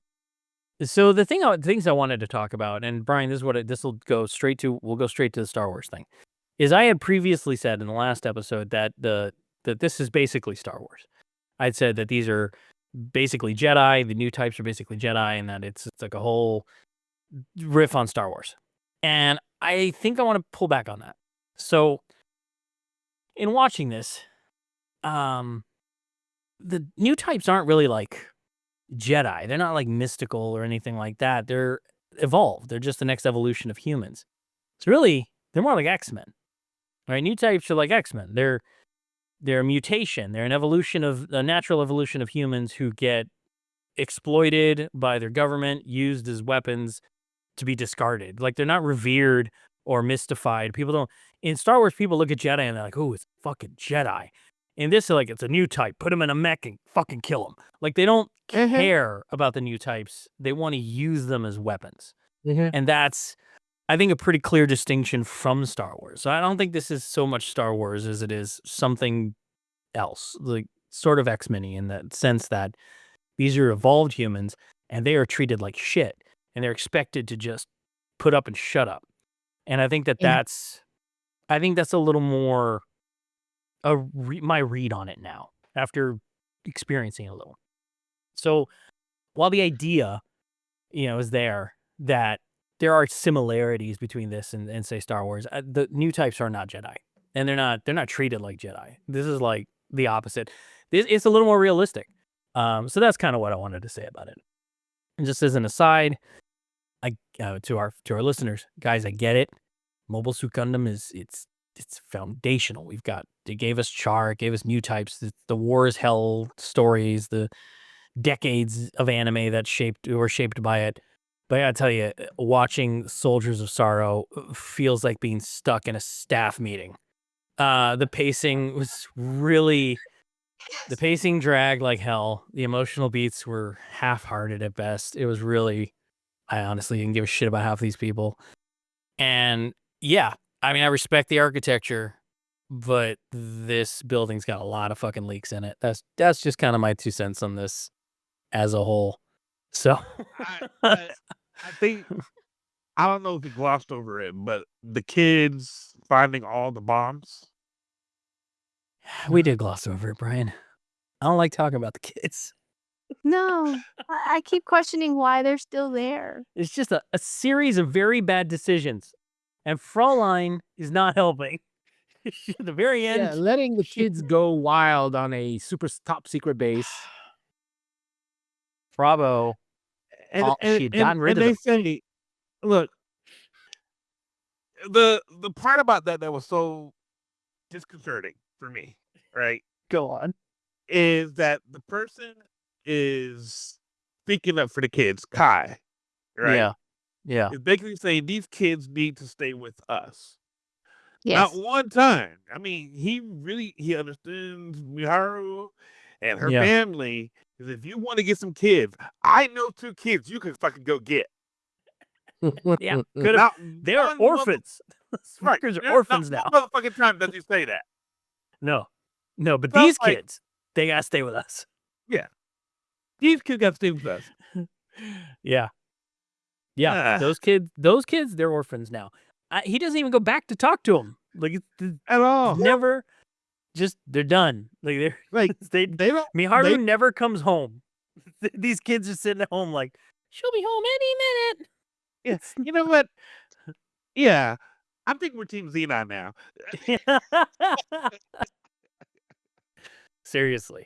So the things I wanted to talk about, and Brian, we'll go straight to the Star Wars thing, is I had previously said in the last episode that this is basically Star Wars. I'd said that these are basically Jedi, the new types are basically Jedi, and that it's like a whole riff on Star Wars. And I think I want to pull back on that. So in watching this, the new types aren't really like Jedi. They're not like mystical or anything like that. They're evolved. They're just the next evolution of humans. So really, they're more like X-Men. Right? New types are like X-Men. They're a mutation. They're a natural evolution of humans who get exploited by their government, used as weapons to be discarded. Like, they're not revered or mystified. In Star Wars, people look at Jedi and they're like, oh, it's fucking Jedi. In this, they're like, it's a new type. Put them in a mech and fucking kill them. Like, they don't care about the new types. They want to use them as weapons. And that's, I think, a pretty clear distinction from Star Wars. So I don't think this is so much Star Wars as it is something else, like sort of X-Men-y in that sense that these are evolved humans and they are treated like shit and they're expected to just put up and shut up. And I think that's a little more my read on it now after experiencing it a little. So while the idea, is there that there are similarities between this and say Star Wars, the new types are not Jedi, and they're not treated like Jedi. This is like the opposite. It's a little more realistic. So that's kind of what I wanted to say about it. And just as an aside, to our listeners, guys, I get it. Mobile Suit Gundam it's foundational. They gave us Char, it gave us new types, the War is Hell stories, the decades of anime that were shaped by it. But I gotta tell you, watching Soldiers of Sorrow feels like being stuck in a staff meeting. The pacing was really, the pacing dragged like hell. The emotional beats were half-hearted at best. It was really, I honestly didn't give a shit about half these people. And yeah, I mean, I respect the architecture, but this building's got a lot of fucking leaks in it. That's just kind of my 2 cents on this as a whole. So I think, I don't know if you glossed over it, but the kids finding all the bombs. We did gloss over it, Brian. I don't like talking about the kids. No, I keep questioning why they're still there. It's just a series of very bad decisions. And Fraulein is not helping. At the very end. Yeah, letting the kids go wild on a super top secret base. Bravo. She had gotten rid of them. Say, look, the part about that was so disconcerting for me, right? Go on. Is that the person is speaking up for the kids, Kai, right? Yeah. Is basically saying these kids need to stay with us. Yes. Not one time. I mean, he understands Miharu and her family. Because if you want to get some kids, I know 2 kids you can fucking go get. Yeah, they're orphans. Right, Are orphans now. Not motherfucking time does he say that. No, but these kids, they gotta stay with us. Yeah, these kids gotta stay with us. Yeah. Those kids, they're orphans now. He doesn't even go back to talk to them, like at all. Never. Just they're done. Like they're like they don't. Miharu never comes home. These kids are sitting at home like she'll be home any minute. Yeah, you know what? Yeah, I think we're Team Xenon now. Seriously,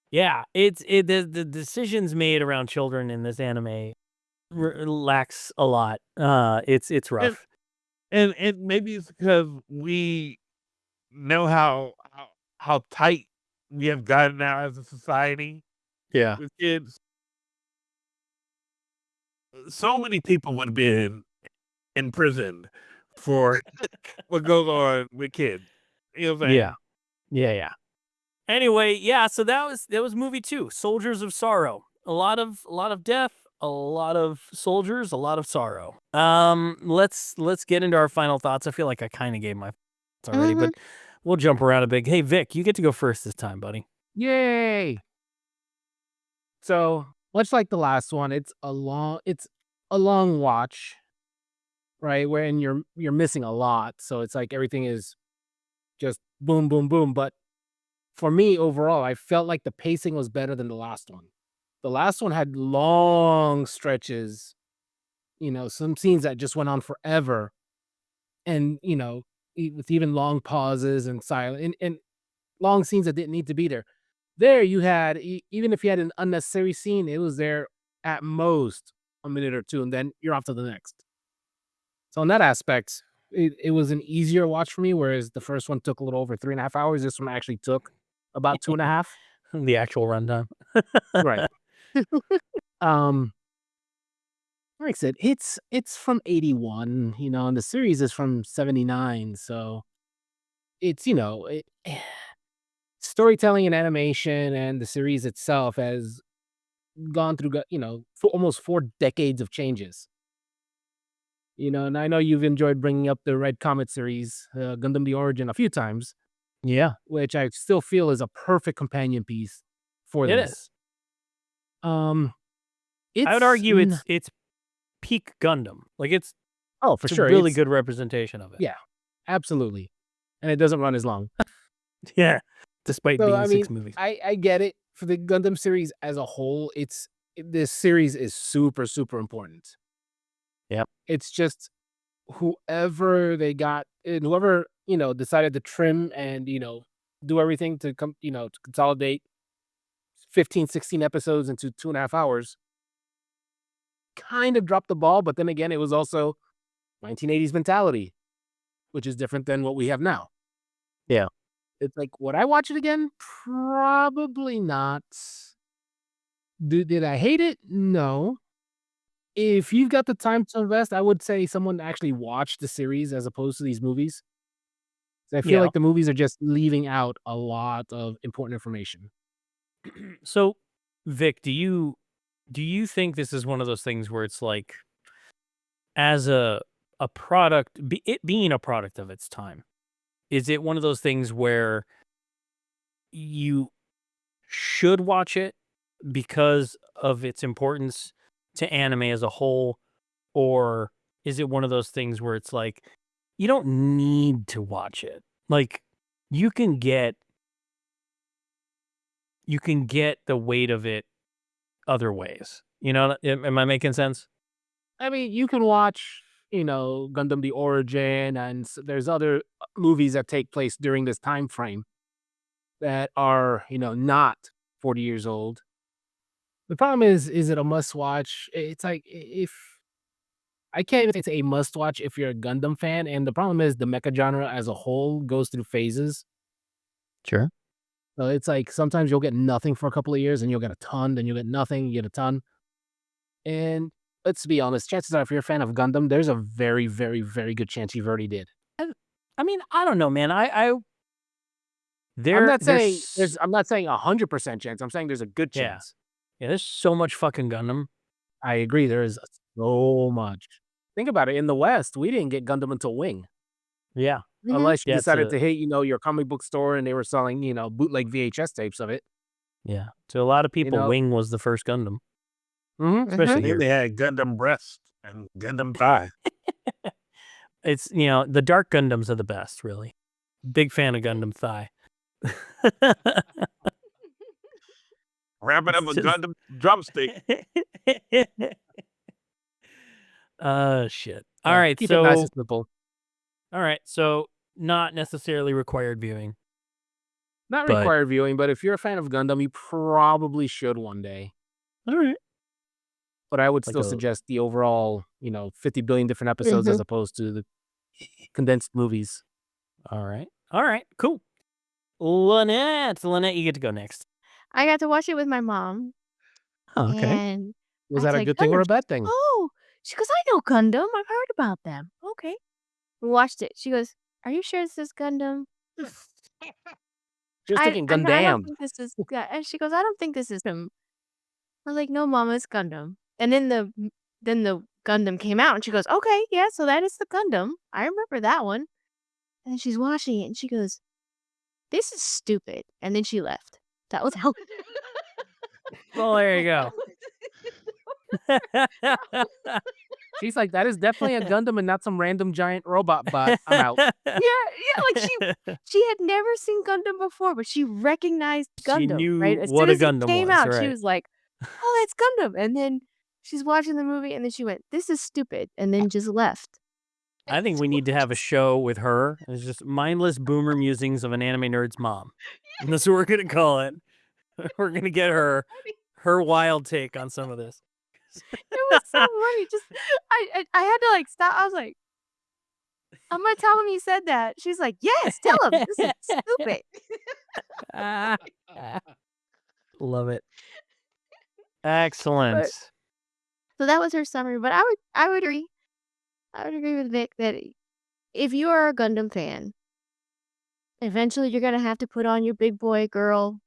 yeah. The decisions made around children in this anime lacks a lot. It's rough, and maybe it's because we know how tight we have gotten now as a society. Yeah, with kids. So many people would have been imprisoned for what goes on with kids. You know what I'm saying? Yeah. Anyway, so that was movie 2, Soldiers of Sorrow. A lot of death, a lot of soldiers, a lot of sorrow. Let's get into our final thoughts. I feel like I kind of gave my thoughts already, but we'll jump around a bit. Hey, Vic, you get to go first this time, buddy. Yay! So much like the last one, it's a long watch, right? Wherein you're missing a lot. So it's like everything is just boom, boom, boom. But for me overall, I felt like the pacing was better than the last one. The last one had long stretches, some scenes that just went on forever. And, with even long pauses and silent and long scenes that didn't need to be there. There you had, even if you had an unnecessary scene, it was there at most a minute or two, and then you're off to the next. So in that aspect, it was an easier watch for me, whereas the first one took a little over 3.5 hours. This one actually took about 2.5. The actual runtime. Right. Like I said, it's from 81, and the series is from 79. So it's, storytelling and animation and the series itself has gone through, for almost 4 decades of changes. And I know you've enjoyed bringing up the Red Comet series, Gundam the Origin, a few times. Yeah. Which I still feel is a perfect companion piece for It this. Is. I would argue it's peak Gundam. Like it's for sure. A really good representation of it. Yeah, absolutely. And it doesn't run as long. Yeah. Despite being 6 movies. I get it. For the Gundam series as a whole, this series is super, super important. Yep. It's just whoever they got, and whoever, decided to trim and, do everything to come, to consolidate 15, 16 episodes into 2.5 hours, kind of dropped the ball. But then again, it was also 1980s mentality, which is different than what we have now. Yeah. It's like, would I watch it again? Probably not. Did I hate it? No. If you've got the time to invest, I would say someone actually watch the series as opposed to these movies. I feel like the movies are just leaving out a lot of important information. So, Vic, do you think this is one of those things where it's like, as a product, it being a product of its time, is it one of those things where you should watch it because of its importance to anime as a whole, or is it one of those things where it's like, you don't need to watch it? Like, you can get the weight of it other ways. Am I making sense? I mean, you can watch, Gundam the Origin, and there's other movies that take place during this time frame that are, not 40 years old. The problem is it a must watch? It's like, if I can't even say it's a must watch if you're a Gundam fan, and the problem is the mecha genre as a whole goes through phases. Sure. So it's like sometimes you'll get nothing for a couple of years, and you'll get a ton, then you'll get nothing, you get a ton. And let's be honest, chances are if you're a fan of Gundam, there's a very, very, very good chance you've already did. I mean, I don't know, man. I'm not saying 100% chance. I'm saying there's a good chance. Yeah, there's so much fucking Gundam. I agree. There is so much. Think about it. In the West, we didn't get Gundam until Wing. Yeah. Mhm. Unless you decided to hit, your comic book store and they were selling, bootleg VHS tapes of it. Yeah. To a lot of people, Wing was the first Gundam. Especially Then here. they had Gundam breast and Gundam thigh. It's, the Dark Gundams are the best, really. Big fan of Gundam thigh. Wrapping up a Gundam drumstick. Shit. All right, Keep so it nice and simple. all right, so not necessarily required viewing. Not required viewing, but if you're a fan of Gundam, you probably should one day. All right. But I would still suggest the overall, 50 billion different episodes as opposed to the condensed movies. All right. Cool. Lynette, you get to go next. I got to watch it with my mom. Oh, okay. And Was I that a said, good thing or a "Gundam." bad thing? Oh, she goes, I know Gundam. I've heard about them. Okay. We watched it. She goes, are you sure this is Gundam? Just thinking I Gundam. don't think this is. And she goes, I don't think this is him. I was like, no, Mama, it's Gundam. And then the Gundam came out, and she goes, okay, yeah, so that is the Gundam. I remember that one. And then she's watching it, and she goes, this is stupid. And then she left. That was how. Well, there you go. She's like, that is definitely a Gundam and not some random giant robot butt. I'm out. Yeah, like she had never seen Gundam before, but she recognized Gundam. She knew right? As what soon a as Gundam it came was, out, she right. was like, "Oh, that's Gundam." And then she's watching the movie, and then she went, "This is stupid," and then just left. I think we need to have a show with her. It's just mindless boomer musings of an anime nerd's mom. And that's what we're gonna call it. We're gonna get her wild take on some of this. It was so funny. Just I had to like stop. I was like, "I'm gonna tell him you said that." She's like, "Yes, tell him. This is stupid." Love it. Excellent. So that was her summary. But I would agree with Vic that if you are a Gundam fan, eventually you're gonna have to put on your big boy girl,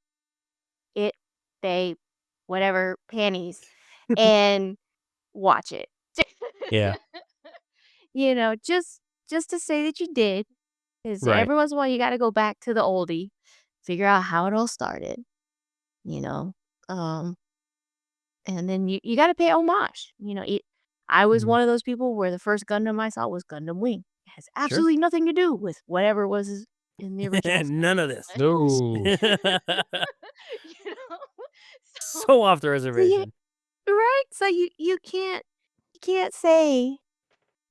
whatever panties, and watch it. Yeah. You know, just to say that you did. Because Right. every once in a while you got to go back to the oldie, figure out how it all started. You know, and then you got to pay homage. You know, I was one of those people where the first Gundam I saw was Gundam Wing. It has absolutely nothing to do with whatever was in the original. None of this. No. You know, So off the reservation. right? So you can't say,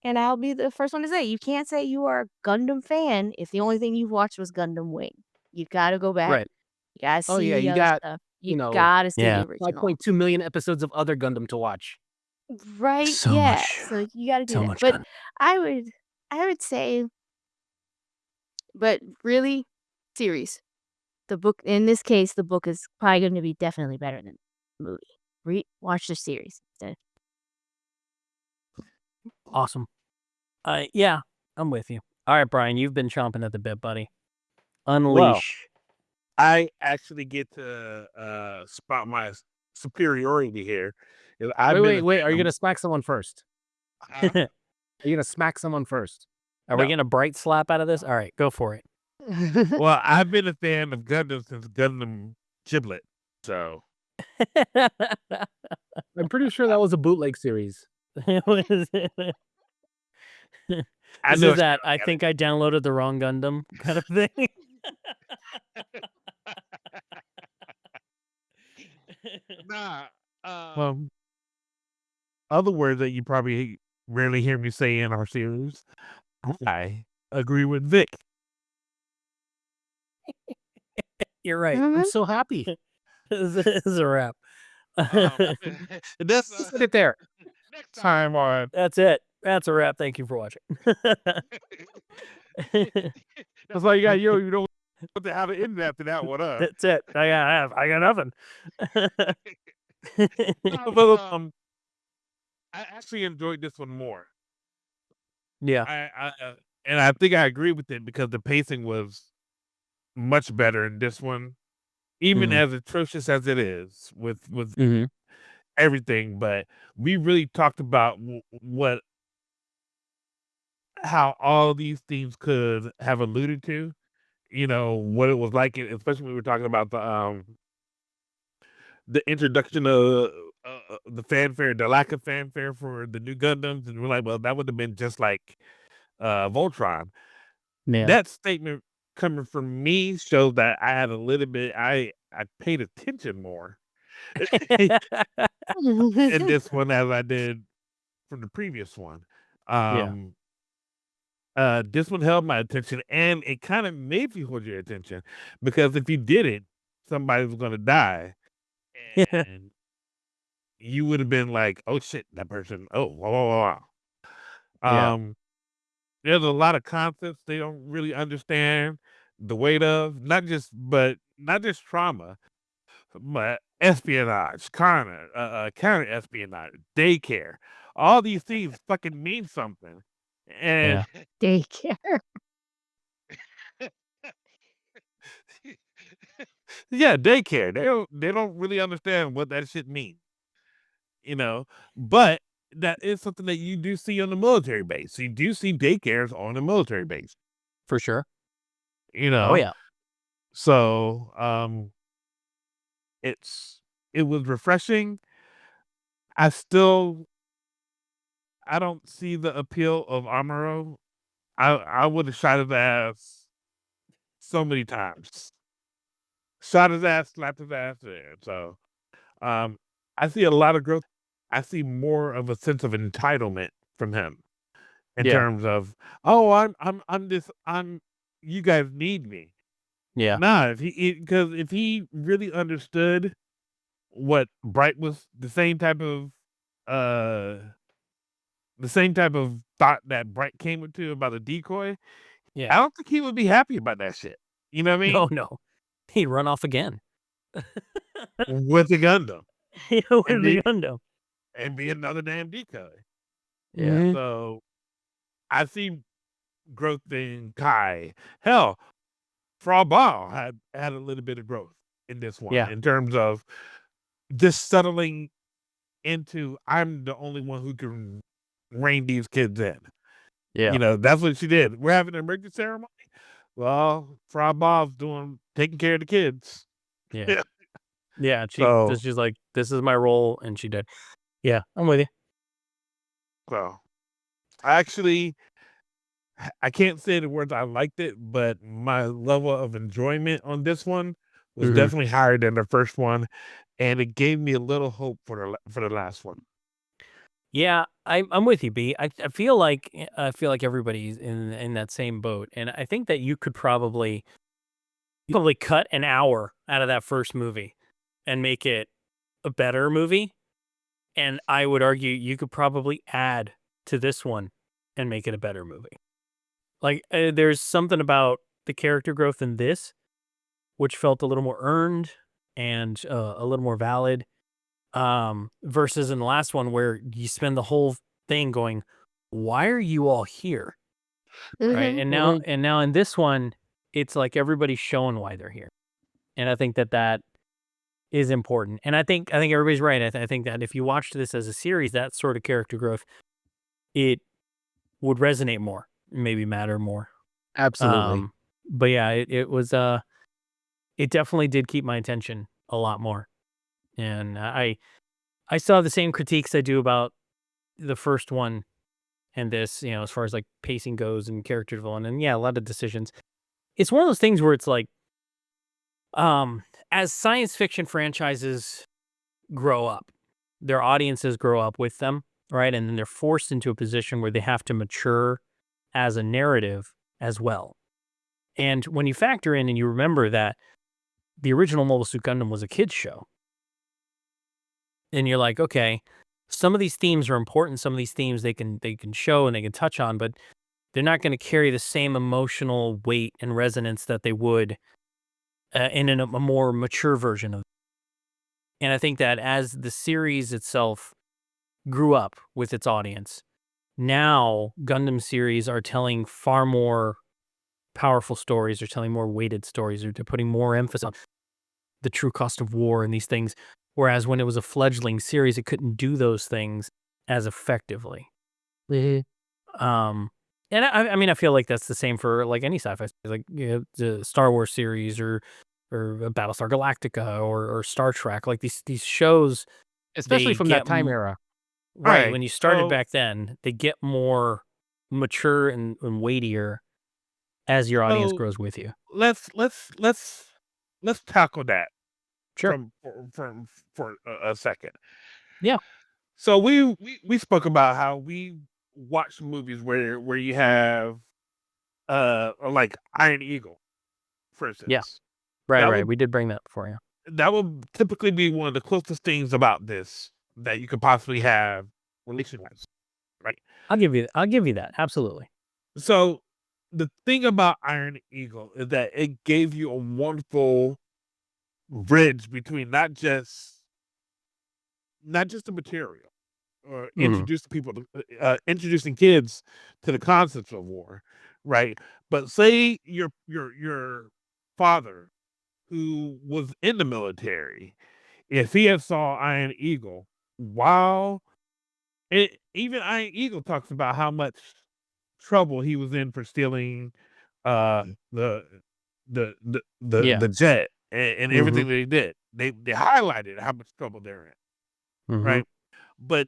and I'll be the first one to say, you can't say you are a Gundam fan if the only thing you've watched was Gundam Wing. You got to go back. Right. You got to see Oh, yeah, the you other got, stuff. you know, got to see Yeah. the original. 5.2 million episodes of other Gundam to watch. Right? So yeah. much- So you got to do so that. much But Gundam. I would say, but really, series. The book, in this case, the book is probably going to be definitely better than the movie. Watch the series instead. Awesome. Yeah, I'm with you. All right, Brian, you've been chomping at the bit, buddy. Unleash. I actually get to spot my superiority here. Wait. Are you going to smack someone first? Huh? Are you going to smack someone first? Are we gonna bright slap out of this? All right, go for it. Well, I've been a fan of Gundam since Gundam Giblet, so I'm pretty sure that was a bootleg series. What is it? I This know is it's that gonna I get think I downloaded the wrong Gundam kind of thing. Nah. Other words that you probably rarely hear me say in our series. I agree with Vic. You're right. I'm so happy. This is a wrap. That's Just put it there. next time on. That's it. That's a wrap. Thank you for watching. That's all you got. You don't want to have an end after that one, huh? That's it. I got nothing. But, I actually enjoyed this one more. Yeah. And I think I agree with it because the pacing was much better in this one, even Mhm. as atrocious as it is with Mm-hmm. everything. But we really talked about how all these themes could have alluded to, what it was like, especially when we were talking about the introduction of the fanfare, the lack of fanfare for the new Gundams, and we're like, well, that would have been just like Voltron. Yeah. That statement coming from me shows that I had a little bit, I paid attention more in this one as I did from the previous one. This one held my attention, and it kind of made you hold your attention because if you didn't, somebody was going to die, and you would have been like, "Oh shit, that person! Oh, wow." Yeah. There's a lot of concepts they don't really understand the weight of, not just trauma, but espionage, counter espionage, daycare. All these things fucking mean something, and Daycare. yeah, daycare. They don't really understand what that shit means, But that is something that you do see on the military base. You do see daycares on the military base, For sure. you know. Oh yeah. So it was refreshing. I don't see the appeal of Amuro. I would have shot his ass so many times. Shot his ass, slapped his ass, and so I see a lot of growth. I see more of a sense of entitlement from him in Yeah. terms of, oh, I'm you guys need me. Yeah. Nah, if he really understood what Bright was, the same type of thought that Bright came into about a decoy, I Yeah. don't think he would be happy about that shit. You know what I mean? No. He'd run off again. With the Gundam With and the be Gundam. and be another damn decoy. Yeah. Mhm. So I see growth in Kai. Hell, Frog Ball had a little bit of growth in this one Yeah. in terms of just settling into I'm the only one who can rein these kids in. Yeah. You know, that's what she did. We're having an emergency ceremony. Well, Frog Ball's taking care of the kids. Yeah. Yeah. So She's like, this is my role, and she did. Yeah, I'm with you. so I can't say the words I liked it, but my level of enjoyment on this one was Mhm. definitely higher than the first one, and it gave me a little hope for the last one. Yeah, I'm with you, B. I feel like everybody's in that same boat, and I think that you could probably cut an hour out of that first movie and make it a better movie. And I would argue you could probably add to this one and make it a better movie. Like there's something about the character growth in this which felt a little more earned and a little more valid. Versus in the last one where you spend the whole thing going, why are you all here? Right. Mhm. And now in this one, it's like everybody's showing why they're here. And I think that is important. And I think everybody's right. I think that if you watched this as a series, that sort of character growth, it would resonate more, maybe matter more. Absolutely. But yeah, it was it definitely did keep my attention a lot more. And I still have the same critiques I do about the first one and this, as far as like pacing goes and character development, and yeah, a lot of decisions. It's one of those things where it's like, as science fiction franchises grow up, their audiences grow up with them, right? And then they're forced into a position where they have to mature as a narrative as well. And when you factor in and you remember that the original Mobile Suit Gundam was a kids show, and you're like, okay, some of these themes are important. Some of these themes they can show and they can touch on, but they're not going to carry the same emotional weight and resonance that they would in a more mature version of. And I think that as the series itself grew up with its audience, now Gundam series are telling far more powerful stories, or telling more weighted stories, or they're putting more emphasis on the true cost of war and these things. Whereas when it was a fledgling series, it couldn't do those things as effectively. Mhm. And I mean, I feel like that's the same for like any sci-fi, like the Star Wars series or Battlestar Galactica or Star Trek. Like these shows, Especially they from that get time era. right Alright, when you started so back then, they get more mature and weightier as your audience so grows with you. let's tackle that Sure. for a second. Yeah. So we spoke about how we watch movies where you have like Iron Eagle, for Yeah. instance. Right. That Right. would We did bring that before. Yeah. that would typically be one of the closest things about this that you could possibly have relation-wise, right? I'll give you that. Absolutely. So the thing about Iron Eagle is that it gave you a wonderful bridge between not just the material or Hmm. introducing kids to the concepts of war, right? But say your father who was in the military, if he had saw Iron Eagle, wow, even Iron Eagle talks about how much trouble he was in for stealing the the jet and everything that they did. They highlighted how much trouble they're in, right? But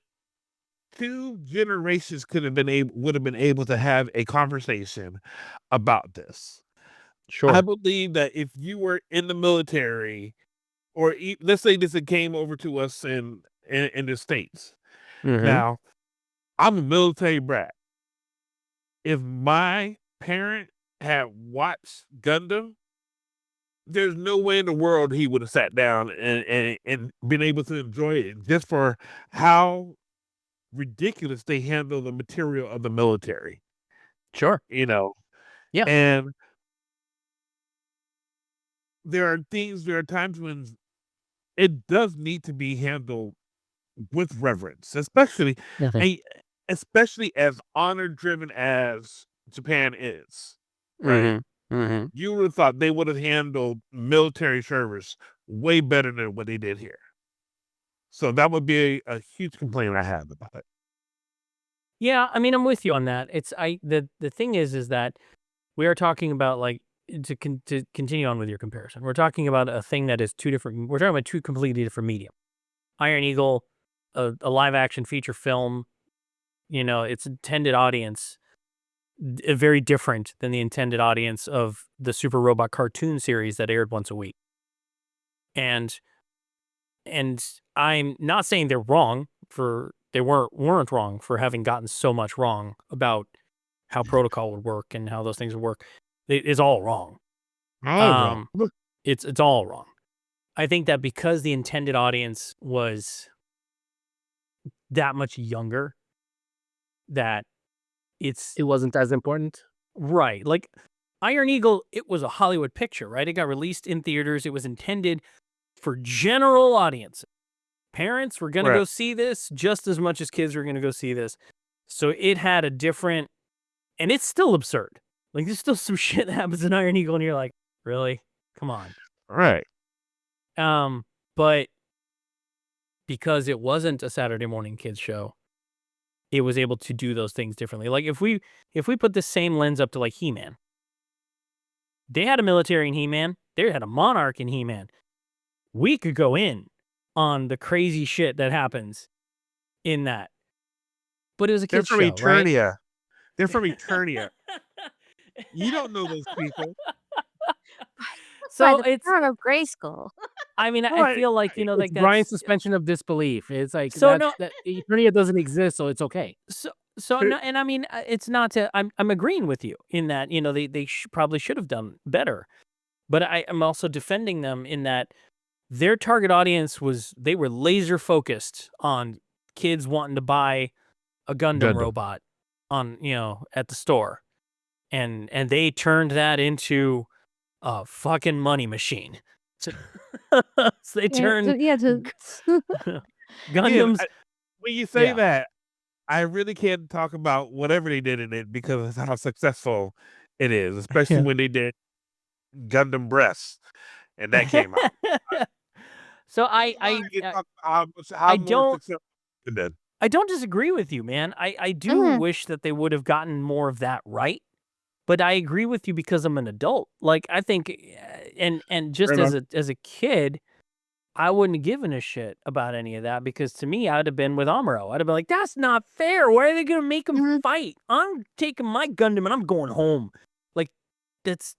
2 generations would have been able to have a conversation about this. Sure. I believe that if you were in the military, or let's say this came over to us in the States. Now, I'm a military brat. If my parent had watched Gundam, there's no way in the world he would have sat down and been able to enjoy it, just for how ridiculous they handle the material of the military. Sure. Yeah. And there are times when it does need to be handled with reverence, especially as honor-driven as Japan is, right? You would have thought they would have handled military service way better than what they did here. So that would be a huge complaint I have about it. Yeah, I mean, I'm with you on that. The thing is that we are talking about, like, to continue on with your comparison. We're talking about a thing that is we're talking about 2 completely different medium. Iron Eagle, a live action feature film, its intended audience, very different than the intended audience of the Super Robot cartoon series that aired once a week. And I'm not saying they're wrong they weren't wrong for having gotten so much wrong about how protocol would work and how those things would work. It's all wrong. It's all wrong. I think that because the intended audience was that much younger, that it wasn't as important. Right. Like Iron Eagle, it was a Hollywood picture, right? It got released in theaters. It was intended for general audiences. Parents were going to go see this just as much as kids were going to go see this. So it had a different, and it's still absurd. Like, there's still some shit that happens in Iron Eagle, and you're like, really? Come on. Right. But because it wasn't a Saturday morning kids show, it was able to do those things differently. Like, if we put the same lens up to, like, He-Man, they had a military in He-Man. They had a monarch in He-Man. We could go in on the crazy shit that happens in that. But it was a They're kid's from show, Eternia. right? They're from Eternia. You don't know those people. So it's out of Grayskull. I mean, I feel like, it's like Brian's that's suspension of disbelief. It's like So that Eternia doesn't exist, so it's okay. So no, and I mean, it's not to. I'm agreeing with you in that they probably should have done better, but I'm also defending them in that their target audience they were laser focused on kids wanting to buy a Gundam robot on at the store, and they turned that into a fucking money machine. So they turned Gundams. When you say that, I really can't talk about whatever they did in it because of how successful it is, especially when they did Gundam Breasts, and that came out. So I don't disagree with you, man. I do wish that they would have gotten more of that right, but I agree with you because I'm an adult. Like, I think, and just as a kid, I wouldn't have given a shit about any of that because to me, I'd have been with Amuro. I'd have been like, that's not fair. Why are they going to make them fight? I'm taking my Gundam and I'm going home. Like, that's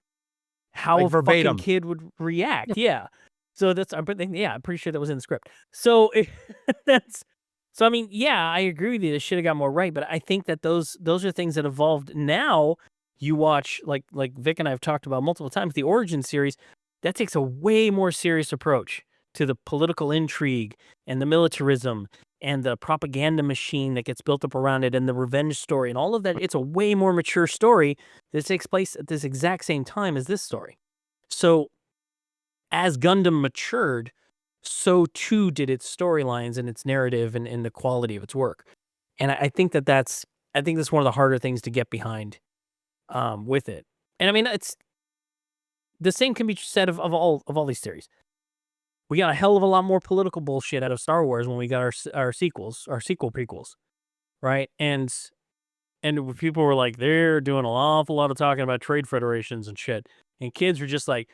how Like a verbatim. fucking kid would react. Yeah. So I'm pretty sure that was in the script. So I mean, yeah, I agree with you. They should have got more right, but I think that those are things that evolved. Now you watch, like Vic and I have talked about multiple times, the Origin series, that takes a way more serious approach to the political intrigue and the militarism and the propaganda machine that gets built up around it and the revenge story and all of that. It's a way more mature story that takes place at this exact same time as this story. So as Gundam matured, so too did its storylines and its narrative and the quality of its work. And I think that's one of the harder things to get behind with it. And I mean, it's the same can be said of all these series. We got a hell of a lot more political bullshit out of Star Wars when we got our sequel prequels, right? And people were like, they're doing an awful lot of talking about trade federations and shit And kids were just like,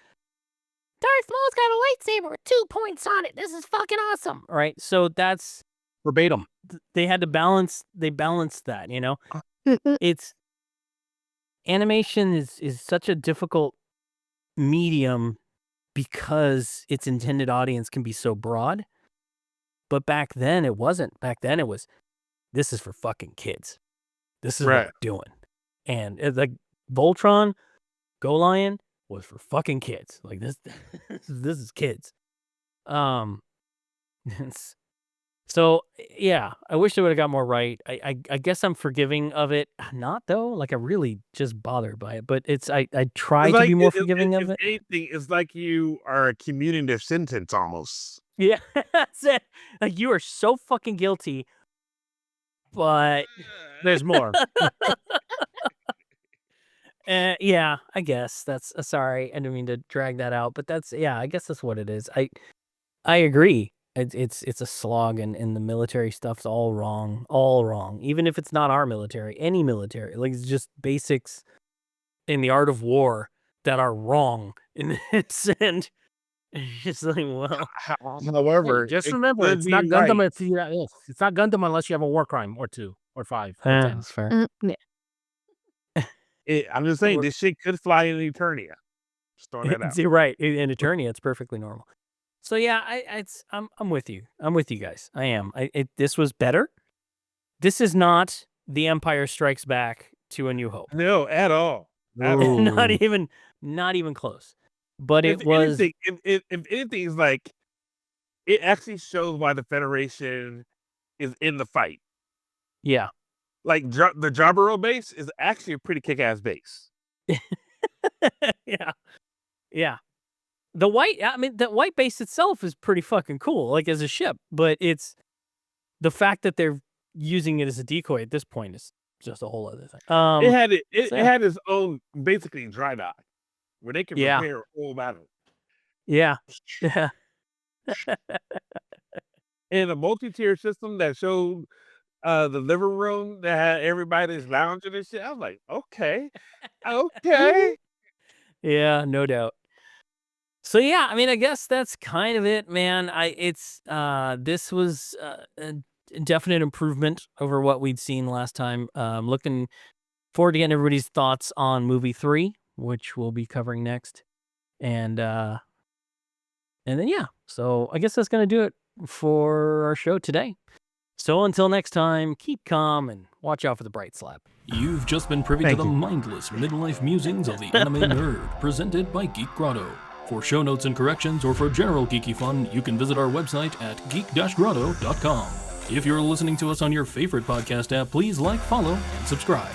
Darth Maul's got a lightsaber with 2 points on it. This is fucking awesome. Right? So that's verbatim. They had to balance that, you know? It's animation is such a difficult medium because its intended audience can be so broad. But back then it wasn't. Back then it was, this is for fucking kids. This is what we're doing. And like Voltron, Go Lion was for fucking kids. Like this this is kids. So yeah, I wish they would have got more right. I guess I'm forgiving of it. Not though. Like I'm really just bothered by it. But it's I try to be more forgiving of it. If anything, it's like you are commuting their sentence almost. Yeah, that's it. Like you are so fucking guilty, but there's more. Yeah, I guess that's sorry. I didn't mean to drag that out, but that's I guess that's what it is. I agree. It's a slog, and the military stuff's all wrong. Even if it's not our military, any military, like it's just basics in the art of war that are wrong in this. And it's like, well, however, just remember, it's not Gundam. Right. It's not Gundam unless you have a war crime or 2 or 5. Or 10. That's fair. I'm just saying, this shit could fly in Eternia. Just throwing that out. You're right. In Eternia, it's perfectly normal. So yeah, I'm with you. I'm with you guys. I am. This was better. This is not The Empire Strikes Back to A New Hope. No, at all. Not even close. But if anything, if anything, is like it actually shows why the Federation is in the fight. Yeah. Like the Jaburo base is actually a pretty kick-ass base. Yeah. The white base itself is pretty fucking cool, like as a ship, but it's the fact that they're using it as a decoy at this point is just a whole other thing. It had its own basically dry dock where they can prepare a whole battle. Yeah. And a multi-tier system that showed the living room that had everybody's lounging and shit. I was like, okay. Yeah, no doubt. So yeah, I mean, I guess that's kind of it, man. This was a definite improvement over what we'd seen last time. Looking forward to getting everybody's thoughts on movie 3, which we'll be covering next. And then yeah, so I guess that's gonna do it for our show today. So until next time, keep calm and watch out for the bright slap. You've just been privy to the mindless midlife musings of the anime nerd, presented by Geek Grotto. For show notes and corrections, or for general geeky fun, you can visit our website at geek-grotto.com. If you're listening to us on your favorite podcast app, please like, follow, and subscribe.